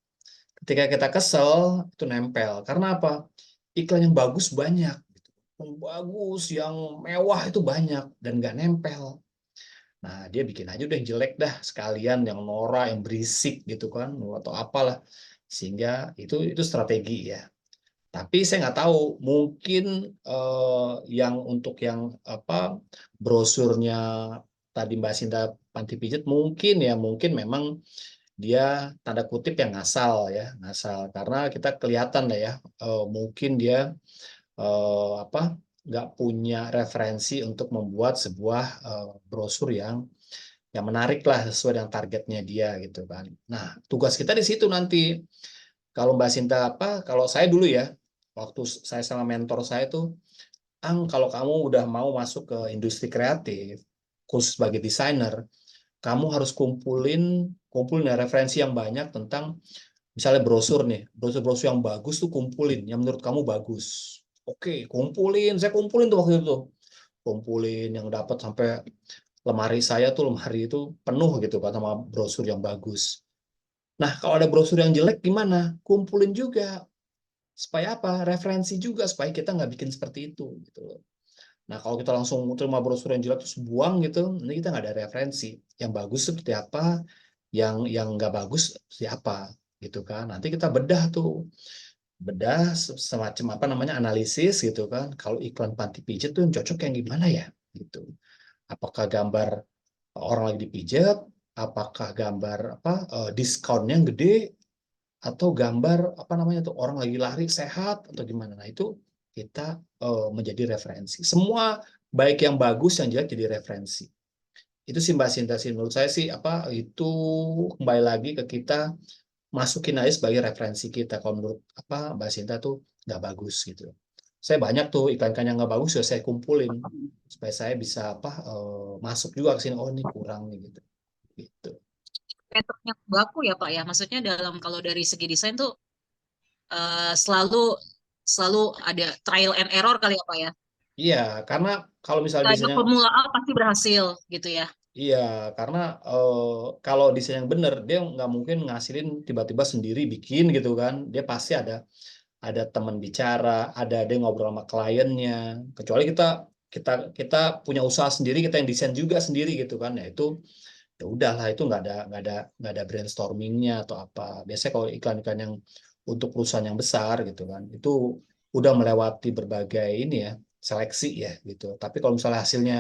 Ketika kita kesel, itu nempel. Karena apa? Iklan yang bagus banyak. Yang bagus, yang mewah itu banyak. Dan nggak nempel. Nah, dia bikin aja udah yang jelek dah. Sekalian yang norak, yang berisik gitu kan. Atau apalah. Sehingga itu strategi ya. Tapi saya nggak tahu. Mungkin yang untuk yang brosurnya tadi Mbak Sinta Panti Pijat, mungkin memang dia tanda kutip yang ngasal ya, ngasal karena kita kelihatan lah ya, mungkin dia apa nggak punya referensi untuk membuat sebuah brosur yang menarik lah sesuai dengan targetnya dia gitu kan. Nah, tugas kita di situ nanti. Kalau Mbak Sinta kalau saya dulu ya, waktu saya sama mentor saya tuh, kalau kamu udah mau masuk ke industri kreatif, khusus sebagai desainer, kamu harus kumpulin ya referensi yang banyak tentang misalnya brosur nih, brosur-brosur yang bagus tuh kumpulin, yang menurut kamu bagus. Oke, saya kumpulin tuh waktu itu, kumpulin yang dapat sampai lemari itu penuh gitu kan sama brosur yang bagus. Nah, kalau ada brosur yang jelek gimana? Kumpulin juga supaya apa? Referensi juga supaya kita nggak bikin seperti itu gitu. Nah, kalau kita langsung terima brosur yang jelek terus buang gitu, nanti kita nggak ada referensi. Yang bagus seperti apa, yang nggak bagus seperti apa, gitu kan. Nanti kita bedah semacam analisis gitu kan. Kalau iklan panti pijat tuh yang cocok yang gimana ya, gitu. Apakah gambar orang lagi dipijat, apakah gambar diskonnya yang gede, atau gambar tuh orang lagi lari sehat atau gimana. Nah, itu kita menjadi referensi. Semua baik yang bagus yang jelek jadi referensi. Itu sih Mbak Sinta sih menurut saya sih itu kembali lagi ke kita masukin aja sebagai referensi kita. Kalau menurut Mbak Sinta tuh nggak bagus gitu. Saya banyak tuh iklan-iklan yang nggak bagus ya saya kumpulin supaya saya bisa masuk juga ke sini. Oh, ini kurang nih gitu. Gitu. Metodenya baku ya Pak ya. Maksudnya dalam kalau dari segi desain tuh selalu selalu ada trial and error kali ya Pak ya. Iya, karena kalau misalnya Gak ada desainnya formula A pasti berhasil gitu ya. iya, karena kalau desain yang benar, dia nggak mungkin ngasilin tiba-tiba sendiri bikin gitu kan. Dia pasti ada teman bicara, ada dia ngobrol sama kliennya. Kecuali kita kita kita punya usaha sendiri, kita yang desain juga sendiri gitu kan. Ya udahlah itu nggak ada brainstormingnya atau apa. Biasanya kalau iklan-iklan yang untuk perusahaan yang besar gitu kan, itu udah melewati berbagai ini ya seleksi ya gitu. Tapi kalau misalnya hasilnya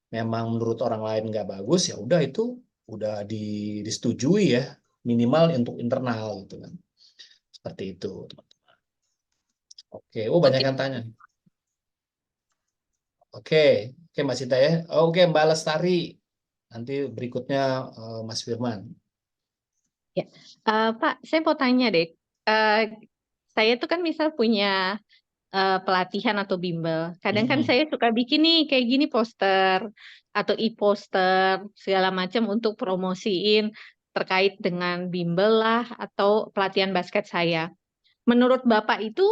memang menurut orang lain nggak bagus, ya udah itu udah disetujui ya, minimal untuk internal gitu kan, seperti itu teman-teman. Oke, banyak Oke. yang tanya. Oke, oke Mbak Sita ya. Oke Mbak Lestari, nanti berikutnya Mas Firman. Ya, Pak, saya mau tanya deh. Eh, saya tuh kan misal punya pelatihan atau bimbel. Kadang kan saya suka bikin nih kayak gini poster atau e-poster segala macam untuk promosiin terkait dengan bimbel lah atau pelatihan basket saya. Menurut Bapak itu,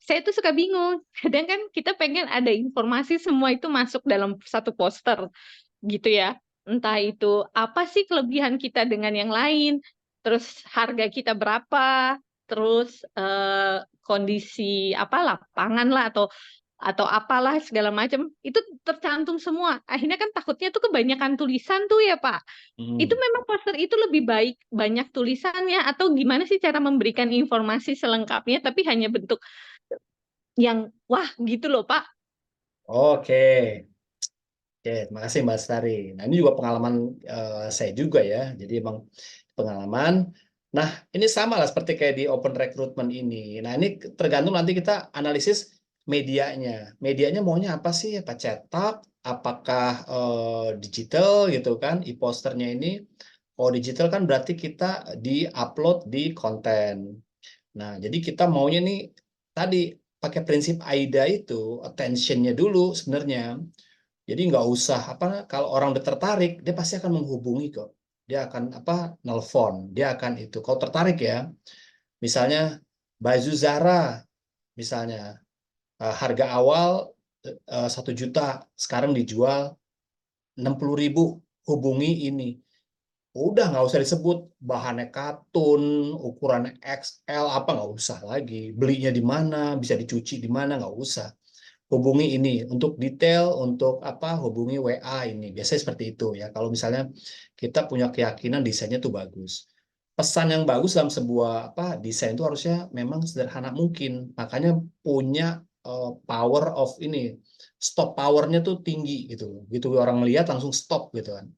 saya tuh suka bingung. Kadang kan kita pengen ada informasi semua itu masuk dalam satu poster gitu ya. Entah itu apa sih kelebihan kita dengan yang lain, terus harga kita berapa, terus kondisi apa lapangan lah atau apalah segala macam itu tercantum semua. Akhirnya kan takutnya tuh kebanyakan tulisan tuh ya Pak. Itu memang poster itu lebih baik banyak tulisannya atau gimana sih cara memberikan informasi selengkapnya tapi hanya bentuk yang wah gitu loh Pak. Oke. Oke, terima kasih Mbak Stari. Nah, ini juga pengalaman saya juga ya. Jadi emang pengalaman. Nah, ini sama lah seperti kayak di open recruitment ini. Nah, ini tergantung nanti kita analisis medianya. Medianya maunya apa sih? Apa cetak? Apakah digital gitu kan? E-posternya ini. Kalau digital kan berarti kita di-upload di konten. Nah, jadi kita maunya nih tadi pakai prinsip AIDA itu, attention-nya dulu sebenarnya. Jadi nggak usah apa kalau orang udah tertarik dia pasti akan menghubungi kok. Dia akan apa nelpon, dia akan itu. Kalau tertarik ya, misalnya baju Zara misalnya harga awal 1 juta, sekarang dijual 60.000, hubungi ini. Udah nggak usah disebut bahannya katun, ukuran XL apa nggak usah lagi. Belinya di mana, bisa dicuci di mana nggak usah. Hubungi ini untuk detail untuk apa hubungi WA ini biasanya seperti itu ya kalau misalnya kita punya keyakinan desainnya tuh bagus. Pesan yang bagus dalam sebuah apa desain itu harusnya memang sederhana mungkin, makanya punya power of ini, stop powernya tuh tinggi gitu orang melihat langsung stop gitu kan,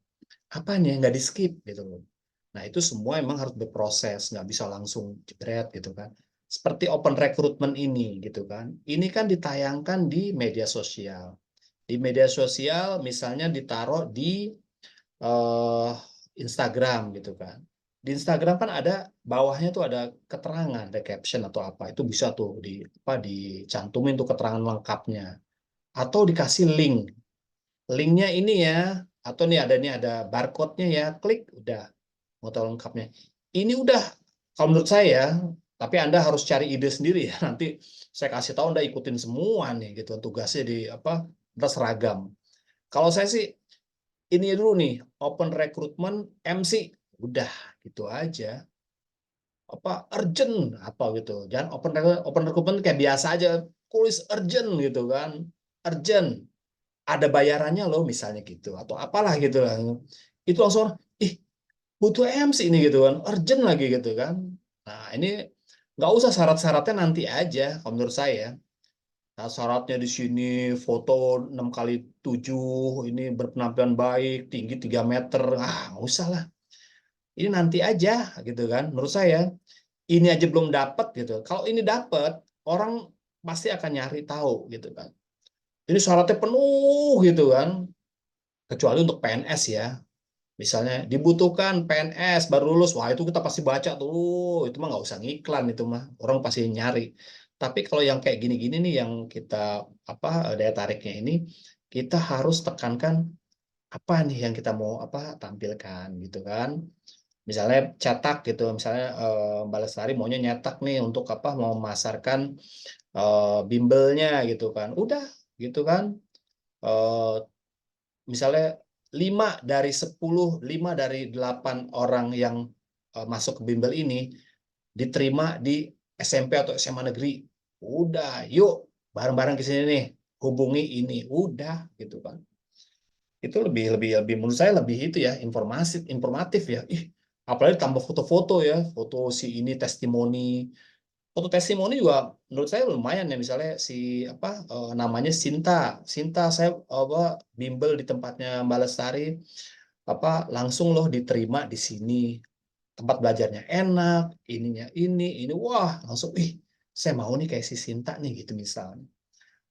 apanya nggak di skip gitu loh. Nah itu semua emang harus berproses, nggak bisa langsung jebret gitu kan. Seperti open recruitment ini gitu kan. Ini kan ditayangkan di media sosial. Di media sosial misalnya ditaruh di eh, Instagram gitu kan. Di Instagram kan ada bawahnya tuh ada keterangan, ada caption atau apa. Itu bisa tuh di apa dicantumin tuh keterangan lengkapnya atau dikasih link. Linknya ini ya, atau nih ada barcode-nya ya, klik udah mau tahu lengkapnya. Ini udah kalau menurut saya, tapi Anda harus cari ide sendiri ya. Nanti saya kasih tahu Anda ikutin semua nih gitu. Tugasnya di apa? Kita seragam. Kalau saya sih ini dulu nih, open recruitment MC udah gitu aja. Apa urgent apa gitu. Jangan open recruitment kayak biasa aja, tulis urgent gitu kan. Urgent ada bayarannya loh misalnya gitu atau apalah gitu lah itu langsung ih butuh MC ini gitu kan urgent lagi gitu kan. Nah ini nggak usah syarat-syaratnya nanti aja kalau menurut saya. Nah, syaratnya di sini foto 6x7 ini berpenampilan baik tinggi 3 meter nggak usah lah ini nanti aja gitu kan menurut saya. Ini aja belum dapat gitu kalau ini dapat orang pasti akan nyari tahu gitu kan ini syaratnya penuh gitu kan kecuali untuk PNS ya. Misalnya dibutuhkan PNS baru lulus, wah itu kita pasti baca tuh, itu mah nggak usah ngiklan itu mah, orang pasti nyari. Tapi kalau yang kayak gini-gini nih yang kita apa daya tariknya ini, kita harus tekankan apa nih yang kita mau apa tampilkan gitu kan. Misalnya cetak gitu, misalnya Mbak Lestari maunya nyetak nih untuk apa mau memasarkan bimbelnya gitu kan, udah gitu kan. Eh, Misalnya 5 dari 10, 5 dari 8 orang yang masuk ke bimbel ini diterima di SMP atau SMA negeri. Udah, yuk bareng-bareng ke sini nih, hubungi ini, udah gitu kan. Itu lebih lebih lebih menurut saya lebih itu ya informatif ya. Ih, apalagi tambah foto-foto ya, foto si ini testimoni. Foto testimoni juga menurut saya lumayan ya misalnya si apa namanya Sinta. Sinta saya apa bimbel di tempatnya Mbak Lestari apa langsung loh diterima di sini. Tempat belajarnya enak, ininya ini wah langsung ih saya mau nih kayak si Sinta nih gitu misalnya.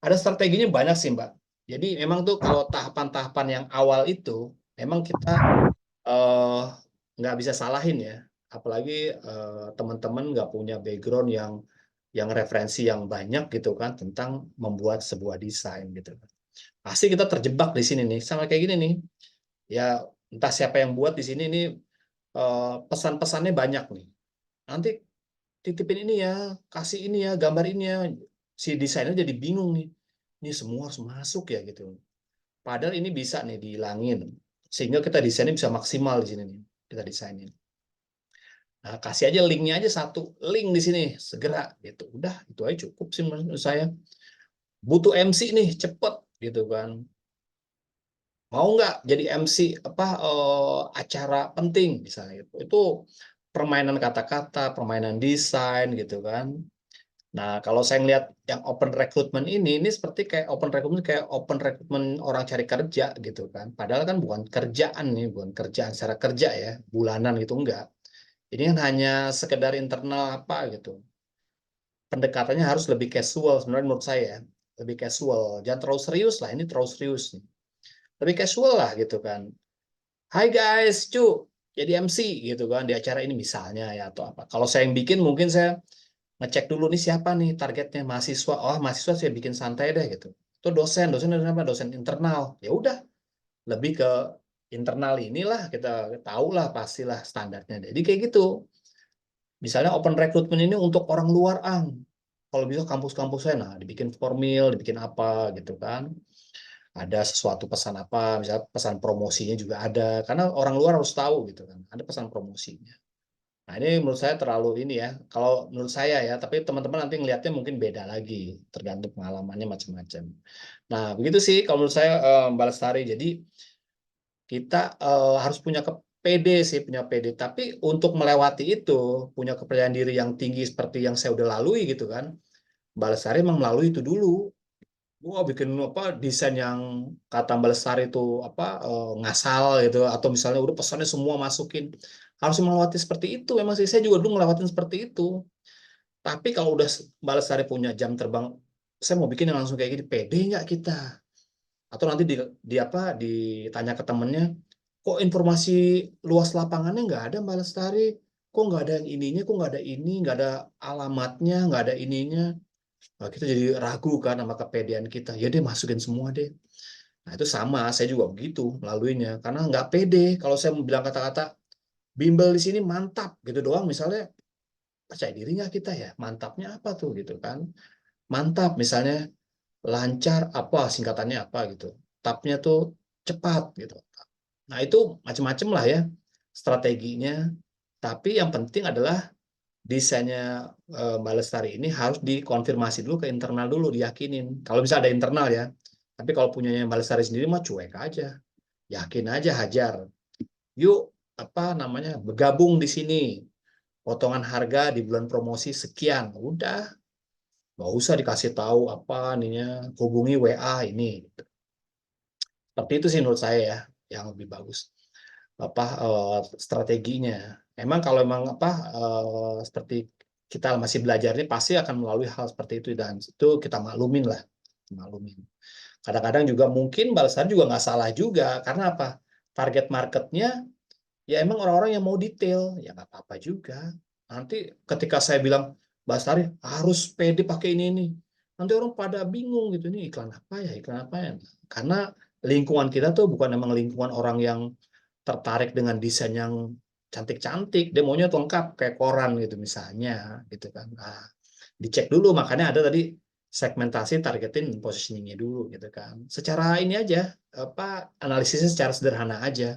Ada strateginya banyak sih Mbak. Jadi memang tuh kalau tahapan-tahapan yang awal itu memang kita eh, nggak bisa salahin ya. Apalagi teman-teman nggak punya background yang yang referensi yang banyak gitu kan tentang membuat sebuah desain gitu. Pasti kita terjebak di sini nih, sama kayak gini nih. Ya entah siapa yang buat di sini nih pesan-pesannya banyak nih. Nanti titipin ini ya, kasih ini ya, gambar ini ya. Si desainer jadi bingung nih. Ini semua harus masuk ya gitu. Padahal ini bisa nih dihilangin. Sehingga kita desainnya bisa maksimal di sini nih. Kita desainin. Nah, kasih aja linknya aja satu link di sini segera gitu. Udah itu aja cukup sih menurut saya. Butuh MC nih cepet gitu kan. Mau nggak jadi MC apa acara penting misalnya gitu. Itu permainan kata-kata, permainan desain gitu kan. Nah, kalau saya ngelihat yang open recruitment ini seperti kayak open recruitment orang cari kerja gitu kan. Padahal kan bukan kerjaan nih, bukan kerjaan secara kerja ya, bulanan gitu enggak. Ini kan hanya sekedar internal apa gitu. Pendekatannya harus lebih casual sebenarnya menurut saya. Lebih casual. Jangan terlalu serius lah, ini terlalu serius nih. Lebih casual lah gitu kan. Hai guys, cu, jadi MC gitu kan di acara ini misalnya ya atau apa. Kalau saya yang bikin mungkin saya ngecek dulu nih siapa nih targetnya mahasiswa. Oh, mahasiswa saya bikin santai deh gitu. Itu dosen apa? Dosen internal. Ya udah, lebih ke internal inilah kita tahu lah pastilah standarnya. Jadi kayak gitu. Misalnya open recruitment ini untuk orang luar kalau bisa kampus-kampus saya nah dibikin formil, dibikin apa gitu kan. Ada sesuatu pesan apa, misalnya pesan promosinya juga ada karena orang luar harus tahu gitu kan. Ada pesan promosinya. Nah, ini menurut saya terlalu ini ya. Kalau menurut saya ya, tapi teman-teman nanti ngelihatnya mungkin beda lagi, tergantung pengalamannya macam-macam. Nah, begitu sih kalau menurut saya Mbak Lestari. Jadi kita harus punya PD sih, punya PD. Tapi untuk melewati itu, punya kepercayaan diri yang tinggi seperti yang saya udah lalui gitu kan. Mbak Lestari memang melalui itu dulu. Wah, bikin apa desain yang kata Mbak Lestari itu apa ngasal gitu atau misalnya udah pesannya semua masukin. Harus melewati seperti itu. Memang sih saya juga dulu ngelewatin seperti itu. Tapi kalau udah Mbak Lestari punya jam terbang, saya mau bikin yang langsung kayak gini, pede nggak kita? Atau nanti di apa ditanya ke temennya, kok informasi luas lapangannya nggak ada Mbak Lestari? Kok nggak ada yang ininya? Kok nggak ada ini? Nggak ada alamatnya? Nggak ada ininya? Nah, kita jadi ragu kan sama kepedean kita. Ya deh masukin semua deh. Nah itu sama, saya juga begitu melaluinya. Karena nggak pede kalau saya mau bilang kata-kata bimbel di sini mantap gitu doang. Misalnya percaya diri nggak kita ya? Mantapnya apa tuh gitu kan? Mantap misalnya lancar apa singkatannya apa gitu. Tapnya tuh cepat gitu. Nah itu macam-macam lah ya strateginya. Tapi yang penting adalah desainnya Mbak Lestari ini harus dikonfirmasi dulu ke internal dulu, diyakinin. Kalau bisa ada internal ya. Tapi kalau punyanya Mbak Lestari sendiri mah cuek aja. Yakin aja, hajar. Yuk, apa namanya, bergabung di sini. Potongan harga di bulan promosi sekian. Udah, nggak usah dikasih tahu apa ininya, hubungi WA ini. Seperti itu sih menurut saya ya, yang lebih bagus. Apa strateginya. Emang kalau emang apa seperti kita masih belajar ini pasti akan melalui hal seperti itu dan itu kita maklumin lah, maklumin. Kadang-kadang juga mungkin balasan juga nggak salah juga karena apa? Target marketnya ya emang orang-orang yang mau detail ya nggak apa-apa juga. Nanti ketika saya bilang Basari harus pede pakai ini, nanti orang pada bingung gitu ini iklan apa ya, iklan apa ya? Karena lingkungan kita tuh bukan emang lingkungan orang yang tertarik dengan desain yang cantik-cantik, dia maunya lengkap kayak koran gitu misalnya, gitu kan. Nah, dicek dulu, makanya ada tadi segmentasi, targeting, positioningnya dulu, gitu kan. Secara ini aja, apa analisisnya secara sederhana aja.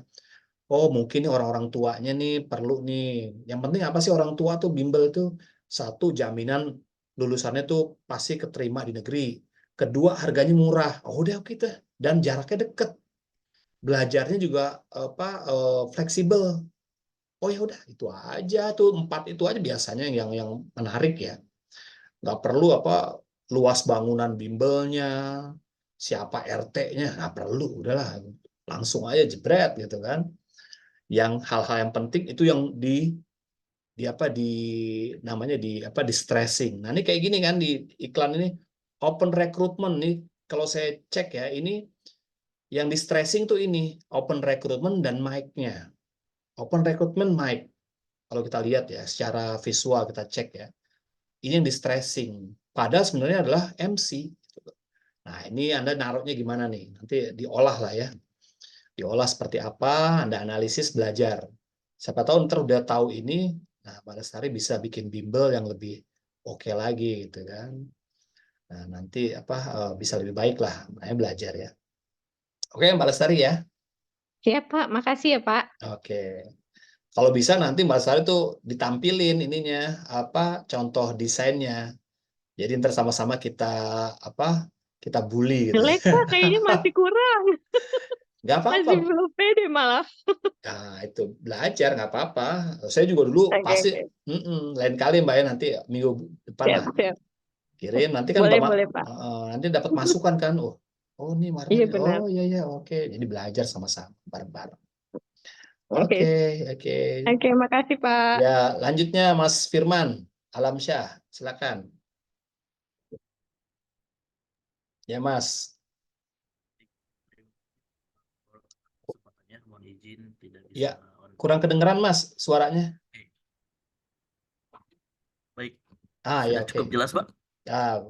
Oh, mungkin nih orang-orang tuanya nih perlu nih. Yang penting apa sih orang tua tuh bimbel tuh? Satu, jaminan lulusannya tuh pasti keterima di negeri. Kedua, harganya murah. Oh, udah kita dan jaraknya deket belajarnya juga apa fleksibel. Oh ya udah itu aja tuh 4 itu aja biasanya yang menarik ya. Nggak perlu apa luas bangunan bimbelnya, siapa RT-nya, nggak perlu, udahlah langsung aja jebret gitu kan. Yang hal-hal yang penting itu yang di apa di namanya di apa di stressing. Nah ini kayak gini kan di iklan ini open recruitment nih kalau saya cek ya ini yang di stressing tuh ini open recruitment dan mic-nya. Open recruitment mic. Kalau kita lihat ya secara visual kita cek ya. ini yang di stressing. Padahal sebenarnya adalah MC. Nah, ini Anda naruhnya gimana nih? Nanti diolah lah ya. Diolah seperti apa, Anda analisis, belajar. Siapa tahu ntar udah tahu ini, nah Mbak Lestari bisa bikin bimbel yang lebih oke lagi gitu kan. Nah, nanti bisa lebih baik lah, makanya belajar ya. Oke, Mbak Lestari ya. Siap, Pak. Makasih ya, Pak. Oke. Kalau bisa nanti Mbak Lestari tuh ditampilin ininya, contoh desainnya. Jadi ntar sama-sama kita bully gitu. Jelek, Pak. Kayaknya masih kurang. Nggak apa-apa. Masih belum pede malah. Nah, itu belajar nggak apa-apa. Saya juga dulu Oke, pasti, oke. lain kali Mbak ya, nanti minggu depan Siap, lah siap. kirim. Nanti kan Boleh, boleh, Pak. nanti dapat masukan kan. Oh ini Iya, warnanya. benar. Oh iya ya, oke. Jadi belajar sama-sama bareng-bareng. Oke. Oke, oke. Oke, makasih, Pak. Ya, lanjutnya Mas Firman Alamsyah, silakan. Ya Mas. Kesempatannya, mohon izin tidak bisa Ya, kurang kedengeran Mas suaranya. Baik, Ya sudah oke. cukup jelas, Pak?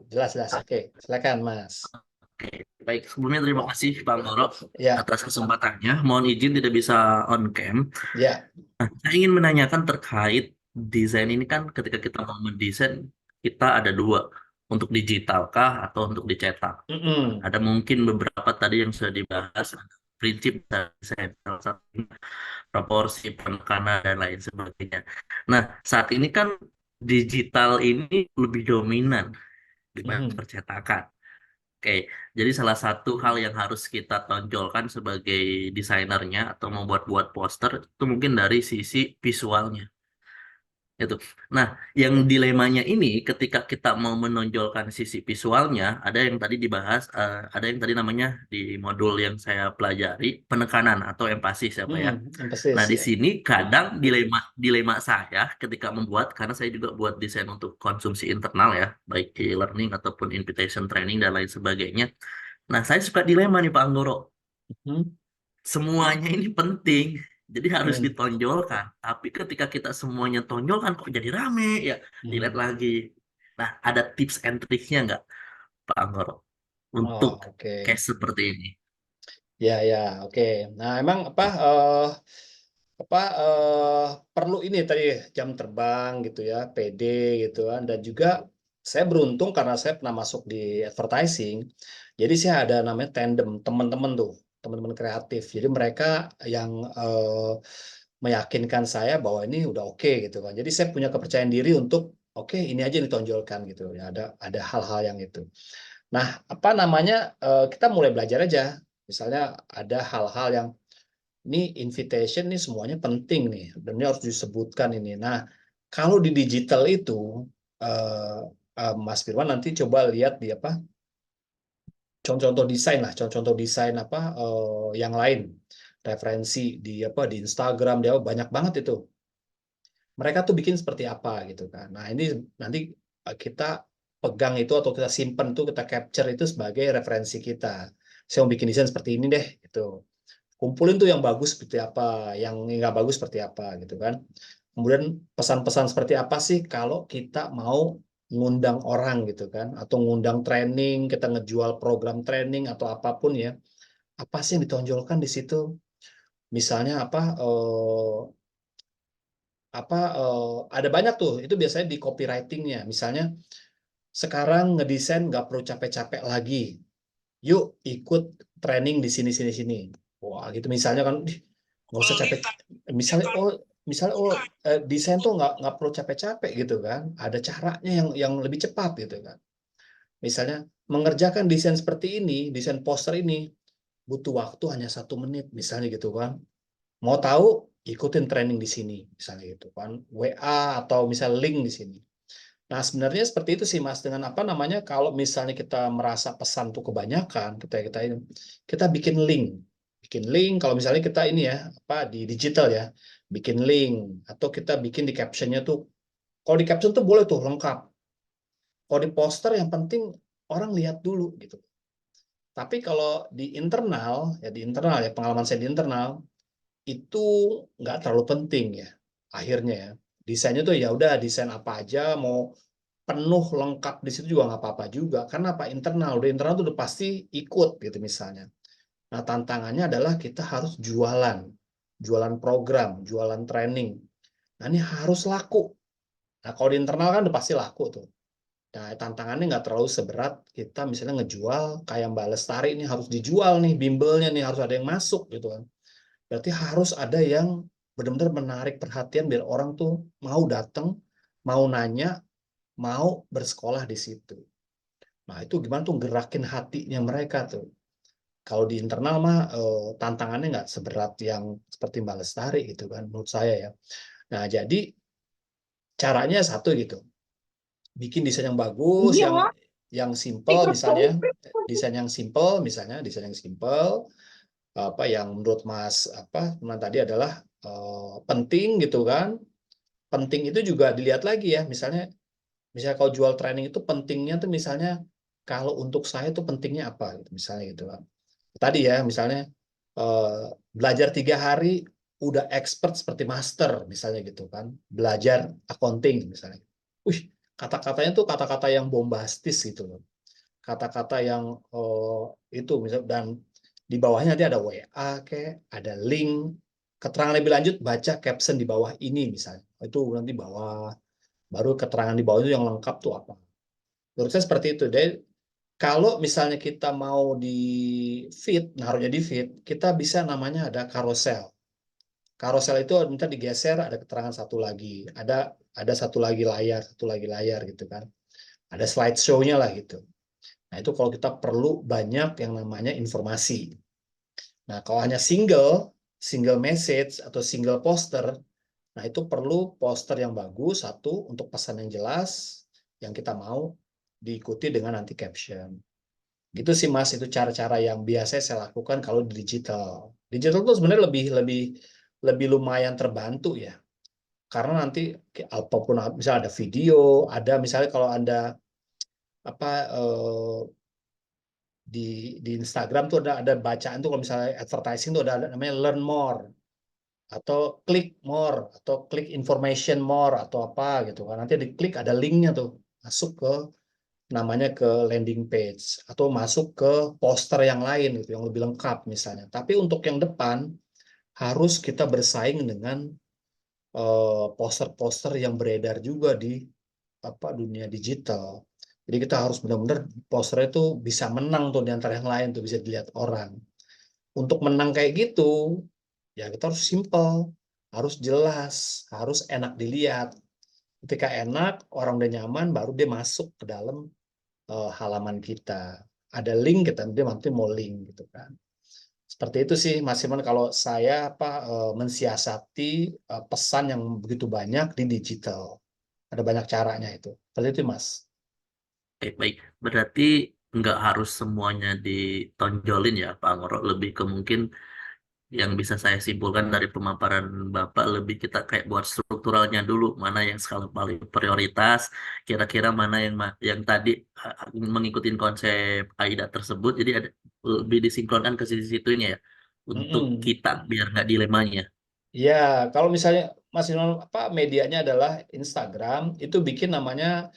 Jelas. Oke, silakan Mas. Oke, baik. Sebelumnya terima kasih Pak Anggoro Ya, atas kesempatannya. Mohon izin tidak bisa on cam. ya. Saya ingin menanyakan terkait desain ini kan ketika kita mau mendesain, kita ada dua. Untuk digital kah atau untuk dicetak? Mm-mm. Ada mungkin beberapa tadi yang sudah dibahas, prinsip dari desain, salah satunya proporsi, penekanan, dan lain sebagainya. Nah, saat ini kan digital ini lebih dominan dibanding Mm-mm. percetakan. Oke, jadi salah satu hal yang harus kita tonjolkan sebagai desainernya atau membuat-buat poster itu mungkin dari sisi visualnya. Itu. Nah, yang dilemanya ini ketika kita mau menonjolkan sisi visualnya, ada yang tadi dibahas, ada yang tadi namanya di modul yang saya pelajari penekanan atau emphasis apa ya. Emphasis Nah, di ya. sini kadang dilema dilema saya ketika membuat, karena saya juga buat desain untuk konsumsi internal ya, baik e-learning ataupun invitation training dan lain sebagainya. Nah, saya suka dilema nih Pak Anggoro. Hmm. Semuanya ini penting, jadi harus Hmm. ditonjolkan. Tapi ketika kita semuanya tonjolkan kok jadi rame ya, dilihat Hmm. lagi. Nah, ada tips and tricksnya nggak Pak Anggoro untuk Oke. case seperti ini? Ya, oke. Nah, emang perlu ini tadi jam terbang gitu ya, PD gitu kan, dan juga saya beruntung karena saya pernah masuk di advertising, jadi saya ada namanya tandem teman-teman tuh, teman-teman kreatif. Jadi mereka yang meyakinkan saya bahwa ini udah oke gitu kan. Jadi saya punya kepercayaan diri untuk oke ini aja yang ditonjolkan gitu ya. Ada hal-hal yang itu. Nah, kita mulai belajar aja. Misalnya ada hal-hal yang ini invitation nih semuanya penting nih, dan ini harus disebutkan ini. Nah, kalau di digital itu, eh, Mas Firman nanti coba lihat di contoh-contoh desain lah, contoh-contoh desain yang lain, referensi di Instagram dia banyak banget itu. Mereka tuh bikin seperti apa gitu kan. Nah, ini nanti kita pegang itu atau kita simpen tuh, kita capture itu sebagai referensi kita. Saya mau bikin desain seperti ini deh gitu. Kumpulin tuh yang bagus seperti apa, yang nggak bagus seperti apa gitu kan. Kemudian pesan-pesan seperti apa sih kalau kita mau ngundang orang gitu kan, atau ngundang training, kita ngejual program training atau apapun ya. Apa sih yang ditonjolkan di situ? Misalnya ada banyak tuh, itu biasanya di copywritingnya. Misalnya sekarang ngedesain nggak perlu capek-capek lagi. Yuk ikut training di sini sini sini. Wah gitu misalnya kan, nggak usah capek. Misalnya desain tuh nggak perlu capek-capek gitu kan. Ada caranya yang lebih cepat gitu kan. Misalnya mengerjakan desain seperti ini, desain poster ini butuh waktu hanya 1 menit misalnya gitu kan. Mau tahu ikutin training di sini misalnya gitu kan. WA atau misal link di sini. Nah, sebenarnya seperti itu sih Mas, dengan kalau misalnya kita merasa pesan tuh kebanyakan, kita bikin link. Bikin link kalau misalnya kita ini ya, di digital ya, bikin link atau kita bikin di captionnya tuh. Kalau di caption tuh boleh tuh lengkap. Kalau di poster yang penting orang lihat dulu gitu. Tapi kalau di internal ya, pengalaman saya di internal itu nggak terlalu penting ya. Akhirnya ya, desainnya tuh ya udah desain apa aja, mau penuh lengkap di situ juga nggak apa-apa juga. Karena apa? Internal, udah internal tuh udah pasti ikut gitu misalnya. Nah, tantangannya adalah kita harus jualan program, jualan training. Nah, ini harus laku. Nah, kalau di internal kan udah pasti laku tuh. Nah, tantangannya nggak terlalu seberat kita misalnya ngejual kayak Mbak Lestari ini harus dijual nih, bimbelnya nih harus ada yang masuk gitu kan. Berarti harus ada yang benar-benar menarik perhatian biar orang tuh mau datang, mau nanya, mau bersekolah di situ. Nah, itu gimana tuh gerakin hatinya mereka tuh. Kalau di internal mah tantangannya nggak seberat yang seperti Mbak Lestari gitu kan, menurut saya ya. Nah, jadi caranya satu gitu. Bikin desain yang bagus, yang simple misalnya, desain yang simple apa yang menurut Mas teman tadi adalah penting gitu kan. Penting itu juga dilihat lagi ya, misalnya kalau jual training itu pentingnya tuh misalnya kalau untuk saya tuh pentingnya apa gitu misalnya gitu kan. Tadi ya misalnya belajar 3 hari udah expert seperti master misalnya gitu kan, belajar accounting misalnya. Wih, kata-katanya tuh kata-kata yang bombastis gitu loh, kata-kata yang itu misal, dan di bawahnya nanti ada WA kayak ada link keterangan lebih lanjut, baca caption di bawah ini misalnya, itu nanti bawah baru keterangan di bawah itu yang lengkap tuh apa. Menurut saya seperti itu. Jadi kalau misalnya kita mau di feed, naruhnya di feed, kita bisa namanya ada carousel. Carousel itu minta digeser, ada keterangan satu lagi, ada satu lagi layar gitu kan. Ada slideshow-nya lah gitu. Nah, itu kalau kita perlu banyak yang namanya informasi. Nah, kalau hanya single message atau single poster, nah itu perlu poster yang bagus, satu, untuk pesan yang jelas, yang kita mau, diikuti dengan nanti caption. Gitu sih Mas, itu cara-cara yang biasa saya lakukan kalau di digital. Digital tuh sebenarnya lebih lumayan terbantu ya. Karena nanti apapun misalnya ada video, ada misalnya kalau Anda di Instagram tuh ada bacaan tuh, kalau misalnya advertising tuh ada namanya learn more atau click more atau click information more atau apa gitu kan. Nanti diklik ada linknya tuh masuk ke namanya ke landing page atau masuk ke poster yang lain gitu yang lebih lengkap misalnya. Tapi untuk yang depan harus kita bersaing dengan poster-poster yang beredar juga di dunia digital. Jadi kita harus benar-benar posternya itu bisa menang tuh di antara yang lain tuh, bisa dilihat orang. Untuk menang kayak gitu, ya kita harus simple, harus jelas, harus enak dilihat. Ketika enak, orang udah nyaman, baru dia masuk ke dalam halaman kita. Ada link, dia nanti mau link gitu kan. Seperti itu sih Mas Iman kalau saya mensiasati pesan yang begitu banyak di digital. Ada banyak caranya itu. Seperti itu Mas. Baik. Berarti nggak harus semuanya ditonjolin ya, Pak Anggoro. Lebih ke mungkin yang bisa saya simpulkan dari pemaparan Bapak, lebih kita kayak buat strukturalnya dulu, mana yang skala paling prioritas, kira-kira mana yang tadi mengikuti konsep AIDA tersebut, jadi ada lebih disinkronkan ke sisi-situnya ya, untuk kita biar nggak dilemanya. Ya, kalau misalnya Mas Iman medianya adalah Instagram, itu bikin namanya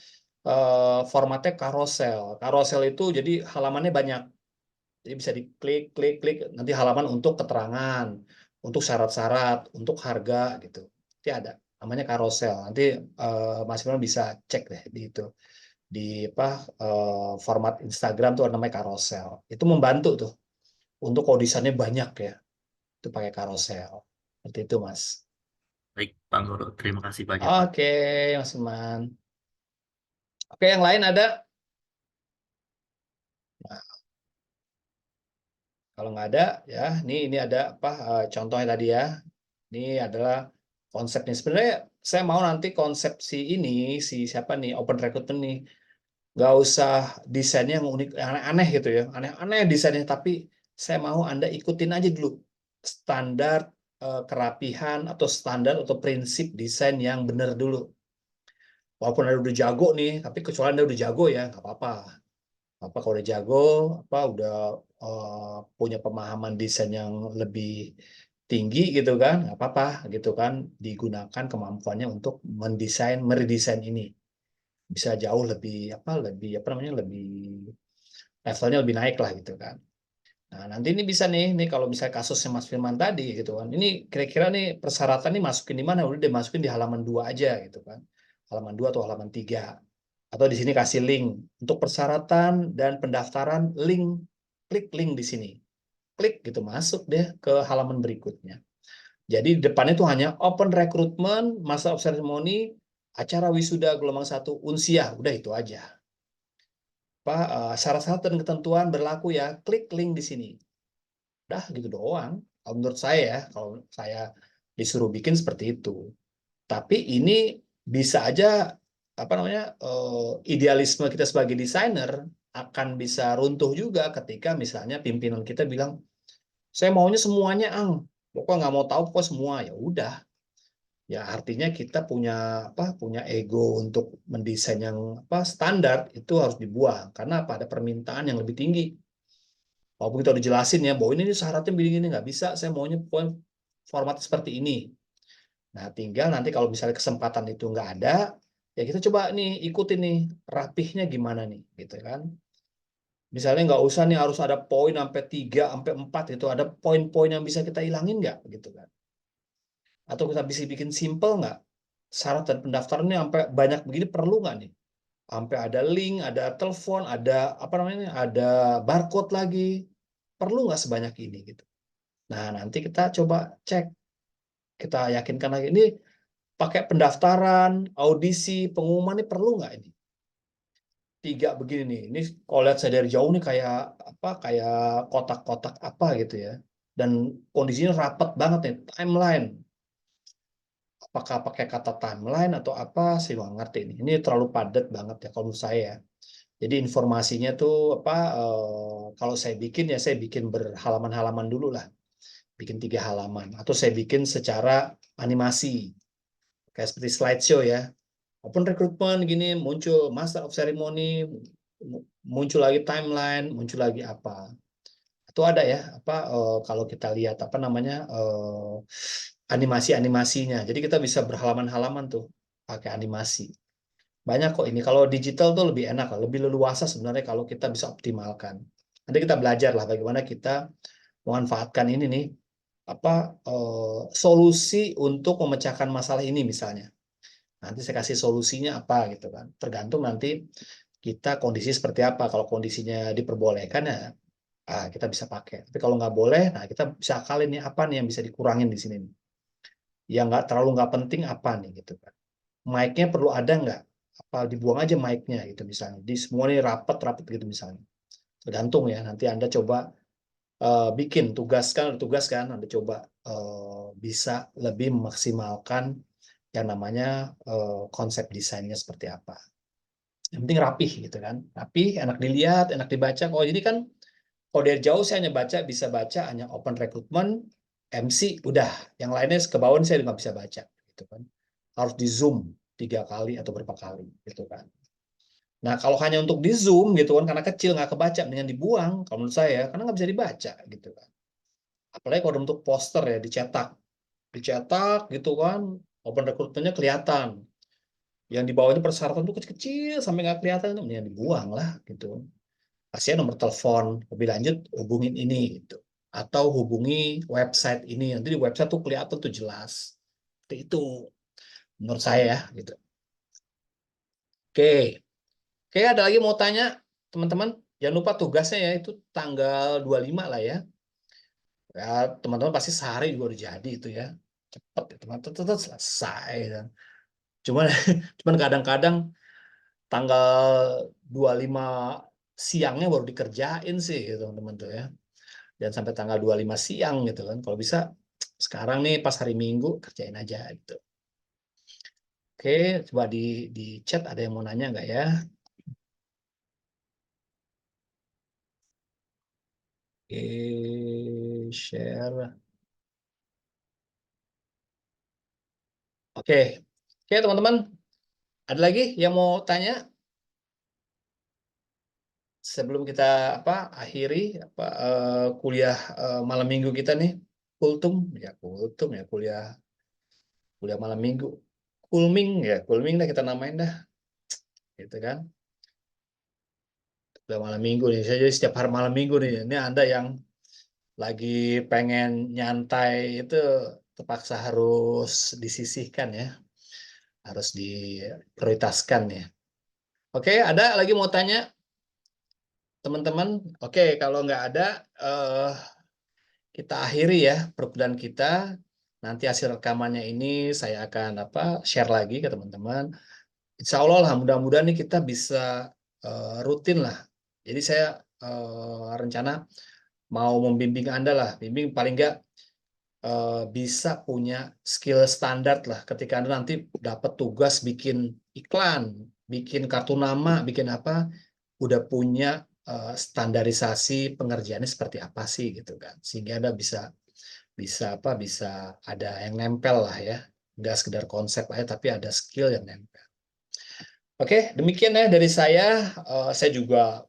formatnya carousel. Carousel itu jadi halamannya banyak. Jadi bisa diklik, klik, klik, nanti halaman untuk keterangan, untuk syarat-syarat, untuk harga gitu. Nanti ada, namanya carousel. Nanti Mas Iman bisa cek deh di itu, di format Instagram tuh namanya carousel. Itu membantu tuh untuk kalau desainnya banyak ya, itu pakai carousel. Seperti itu Mas. Baik, Pak Anggoro, terima kasih banyak, Pak. Oke, Mas Iman. Oke, yang lain ada? Nah, kalau nggak ada, ya, ini ada contohnya tadi ya. Ini adalah konsepnya. Sebenarnya saya mau nanti konsep si siapa nih, Open Recruitment nih, nggak usah desainnya yang unik, yang aneh-aneh gitu ya, aneh-aneh desainnya, tapi saya mau Anda ikutin aja dulu standar kerapihan atau standar atau prinsip desain yang benar dulu. Walaupun Anda udah jago nih, tapi kecuali Anda udah jago ya, nggak apa-apa. Kalau udah jago, udah punya pemahaman desain yang lebih tinggi gitu kan, nggak apa-apa gitu kan, digunakan kemampuannya untuk meredesain ini. bisa jauh lebih lebih levelnya lebih naik lah gitu kan. Nah, nanti ini bisa nih kalau misalnya kasusnya Mas Firman tadi gitu kan. Ini kira-kira nih persyaratan nih masukin di mana? Udah deh masukin di halaman 2 aja gitu kan. Halaman 2 atau halaman 3. Atau di sini kasih link untuk persyaratan dan pendaftaran, link, klik link di sini. Klik gitu masuk deh ke halaman berikutnya. Jadi depannya tuh hanya open recruitment, master of ceremony, acara wisuda gelombang 1 unsia, udah itu aja. Syarat-syarat dan ketentuan berlaku ya, klik link di sini. Udah gitu doang. Kalau menurut saya ya, kalau saya disuruh bikin seperti itu. Tapi ini bisa aja idealisme kita sebagai desainer akan bisa runtuh juga ketika misalnya pimpinan kita bilang, saya maunya semuanya, pokoknya nggak mau tahu pokoknya semua. Ya udah, ya artinya kita punya ego untuk mendesain yang standar itu harus dibuang karena ada permintaan yang lebih tinggi. Walaupun kita udah jelasin ya bahwa ini syaratnya begini nggak bisa, saya maunya format seperti ini. Nah, tinggal nanti kalau misalnya kesempatan itu nggak ada, ya kita coba nih ikutin nih rapihnya gimana nih, gitu kan? Misalnya nggak usah nih harus ada poin sampai 3 sampai 4 itu, ada poin-poin yang bisa kita hilangin nggak, gitu kan? Atau kita bisa bikin simple nggak? Syarat dan pendaftarannya sampai banyak begini perlu nggak nih? Sampai ada link, ada telepon, ada barcode lagi, perlu nggak sebanyak ini gitu? Nah, nanti kita coba cek, kita yakinkan lagi ini pakai pendaftaran, audisi, pengumuman ini perlu nggak ini? 3 begini nih. Ini kalau lihat saya dari jauh nih kayak kotak-kotak apa gitu ya. Dan kondisinya rapat banget nih, timeline. Apakah pakai kata timeline atau apa, saya nggak ngerti ini. Ini terlalu padat banget ya kalau menurut saya. Jadi informasinya tuh kalau saya bikin ya saya bikin berhalaman-halaman dulu lah. Bikin 3 halaman. Atau saya bikin secara animasi. Kayak seperti slideshow ya. Open recruitment gini, muncul master of ceremony, muncul lagi timeline, muncul lagi apa. Itu ada ya, kalau kita lihat animasi-animasinya. Jadi kita bisa berhalaman-halaman tuh pakai animasi. Banyak kok ini. Kalau digital tuh lebih enak, lebih leluasa sebenarnya kalau kita bisa optimalkan. Nanti kita belajar lah bagaimana kita memanfaatkan ini nih solusi untuk memecahkan masalah ini misalnya. Nanti saya kasih solusinya apa gitu kan. Tergantung nanti kita kondisi seperti apa. Kalau kondisinya diperbolehkan ya kita bisa pakai. Tapi kalau nggak boleh, nah kita bisa akalin nih apa nih yang bisa dikurangin di sini. Yang nggak penting apa nih gitu kan. Mic-nya perlu ada nggak? Apa dibuang aja mic-nya gitu misalnya. Di semua ini rapat-rapat gitu misalnya. Tergantung ya. Nanti Anda coba bikin tugas kan. Anda coba bisa lebih memaksimalkan yang namanya konsep desainnya seperti apa. Yang penting rapih gitu kan. Rapih, enak dilihat, enak dibaca. Oh, jadi kan kalau dari jauh saya hanya bisa baca hanya open recruitment, MC, udah. Yang lainnya ke bawah saya nggak bisa baca gitu kan. Harus di zoom 3 kali atau berapa kali gitu kan. Nah, kalau hanya untuk di zoom gitu kan karena kecil nggak kebaca, mendingan dibuang kalau menurut saya karena nggak bisa dibaca gitu kan. Apalagi kalau untuk poster ya dicetak gitu kan, open recruitment-nya kelihatan. Yang di bawahnya persyaratan tuh kecil-kecil sampai nggak kelihatan itu mendingan dibuang lah gitu. Kasih nomor telepon, lebih lanjut hubungin ini gitu. Atau hubungi website ini, nanti di website tuh kelihatan tuh jelas. Seperti itu menurut saya ya gitu. Oke. Oke, ada lagi mau tanya teman-teman? Jangan lupa tugasnya ya itu tanggal 25 lah ya. Ya, teman-teman pasti sehari juga udah jadi itu ya. Cepet ya, teman-teman tetap selesai. Cuman cuman kadang-kadang tanggal 25 siangnya baru dikerjain sih gitu, teman-teman tuh ya. Dan sampai tanggal 25 siang gitu kan. Kalau bisa sekarang nih pas hari Minggu kerjain aja gitu. Oke, coba di chat ada yang mau nanya nggak ya? Oke, share. Oke, oke teman-teman. Ada lagi yang mau tanya sebelum kita akhiri kuliah malam minggu kita nih? Kultum ya kuliah malam minggu. Kulming dah kita namain dah. gitu kan. Udah malam minggu nih, saya jadi setiap hari malam minggu nih. Ini Anda yang lagi pengen nyantai itu terpaksa harus disisihkan ya, harus diprioritaskan ya. Oke, ada lagi mau tanya teman-teman? Oke, kalau nggak ada, kita akhiri ya perkuliahan kita. Nanti hasil rekamannya ini saya akan share lagi ke teman-teman. Insya Allah lah, mudah-mudahan nih kita bisa rutin lah. Jadi saya rencana mau membimbing Anda lah, bimbing paling nggak bisa punya skill standar lah. Ketika Anda nanti dapat tugas bikin iklan, bikin kartu nama, bikin apa, udah punya standarisasi pengerjaannya seperti apa sih gitu kan. Sehingga Anda bisa ada yang nempel lah ya. Nggak sekedar konsep aja, tapi ada skill yang nempel. Oke, demikian ya dari saya. Saya juga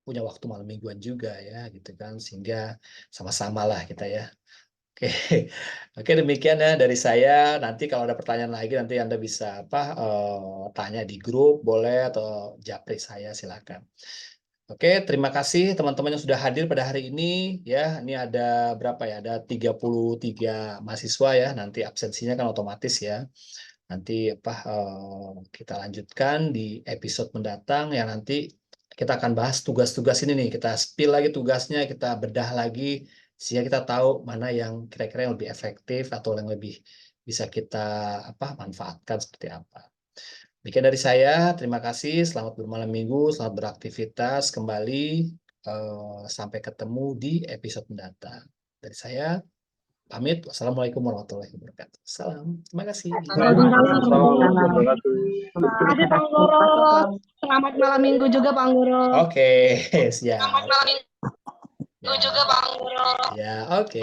punya waktu malam mingguan juga ya, gitu kan. Sehingga sama-sama lah kita ya. Oke, oke demikian ya dari saya. Nanti kalau ada pertanyaan lagi, nanti Anda bisa tanya di grup, boleh, atau japri saya, silakan. Oke, terima kasih teman-teman yang sudah hadir pada hari ini ya. Ini ada berapa ya? Ada 33 mahasiswa ya. Nanti absensinya kan otomatis ya. Nanti kita lanjutkan di episode mendatang ya. Nanti kita akan bahas tugas-tugas ini nih. Kita spill lagi tugasnya, kita bedah lagi sehingga kita tahu mana yang kira-kira yang lebih efektif atau yang lebih bisa kita manfaatkan seperti apa. Demikian dari saya, terima kasih, selamat bermalam minggu, selamat beraktivitas kembali, sampai ketemu di episode mendatang. Dari saya, pamit, wassalamualaikum warahmatullahi wabarakatuh. Salam, terima kasih. Terima kasih Bang Guru. Selamat malam minggu juga Bang Guru. Oke, siap. Selamat malam minggu juga Bang Guru. Ya, oke.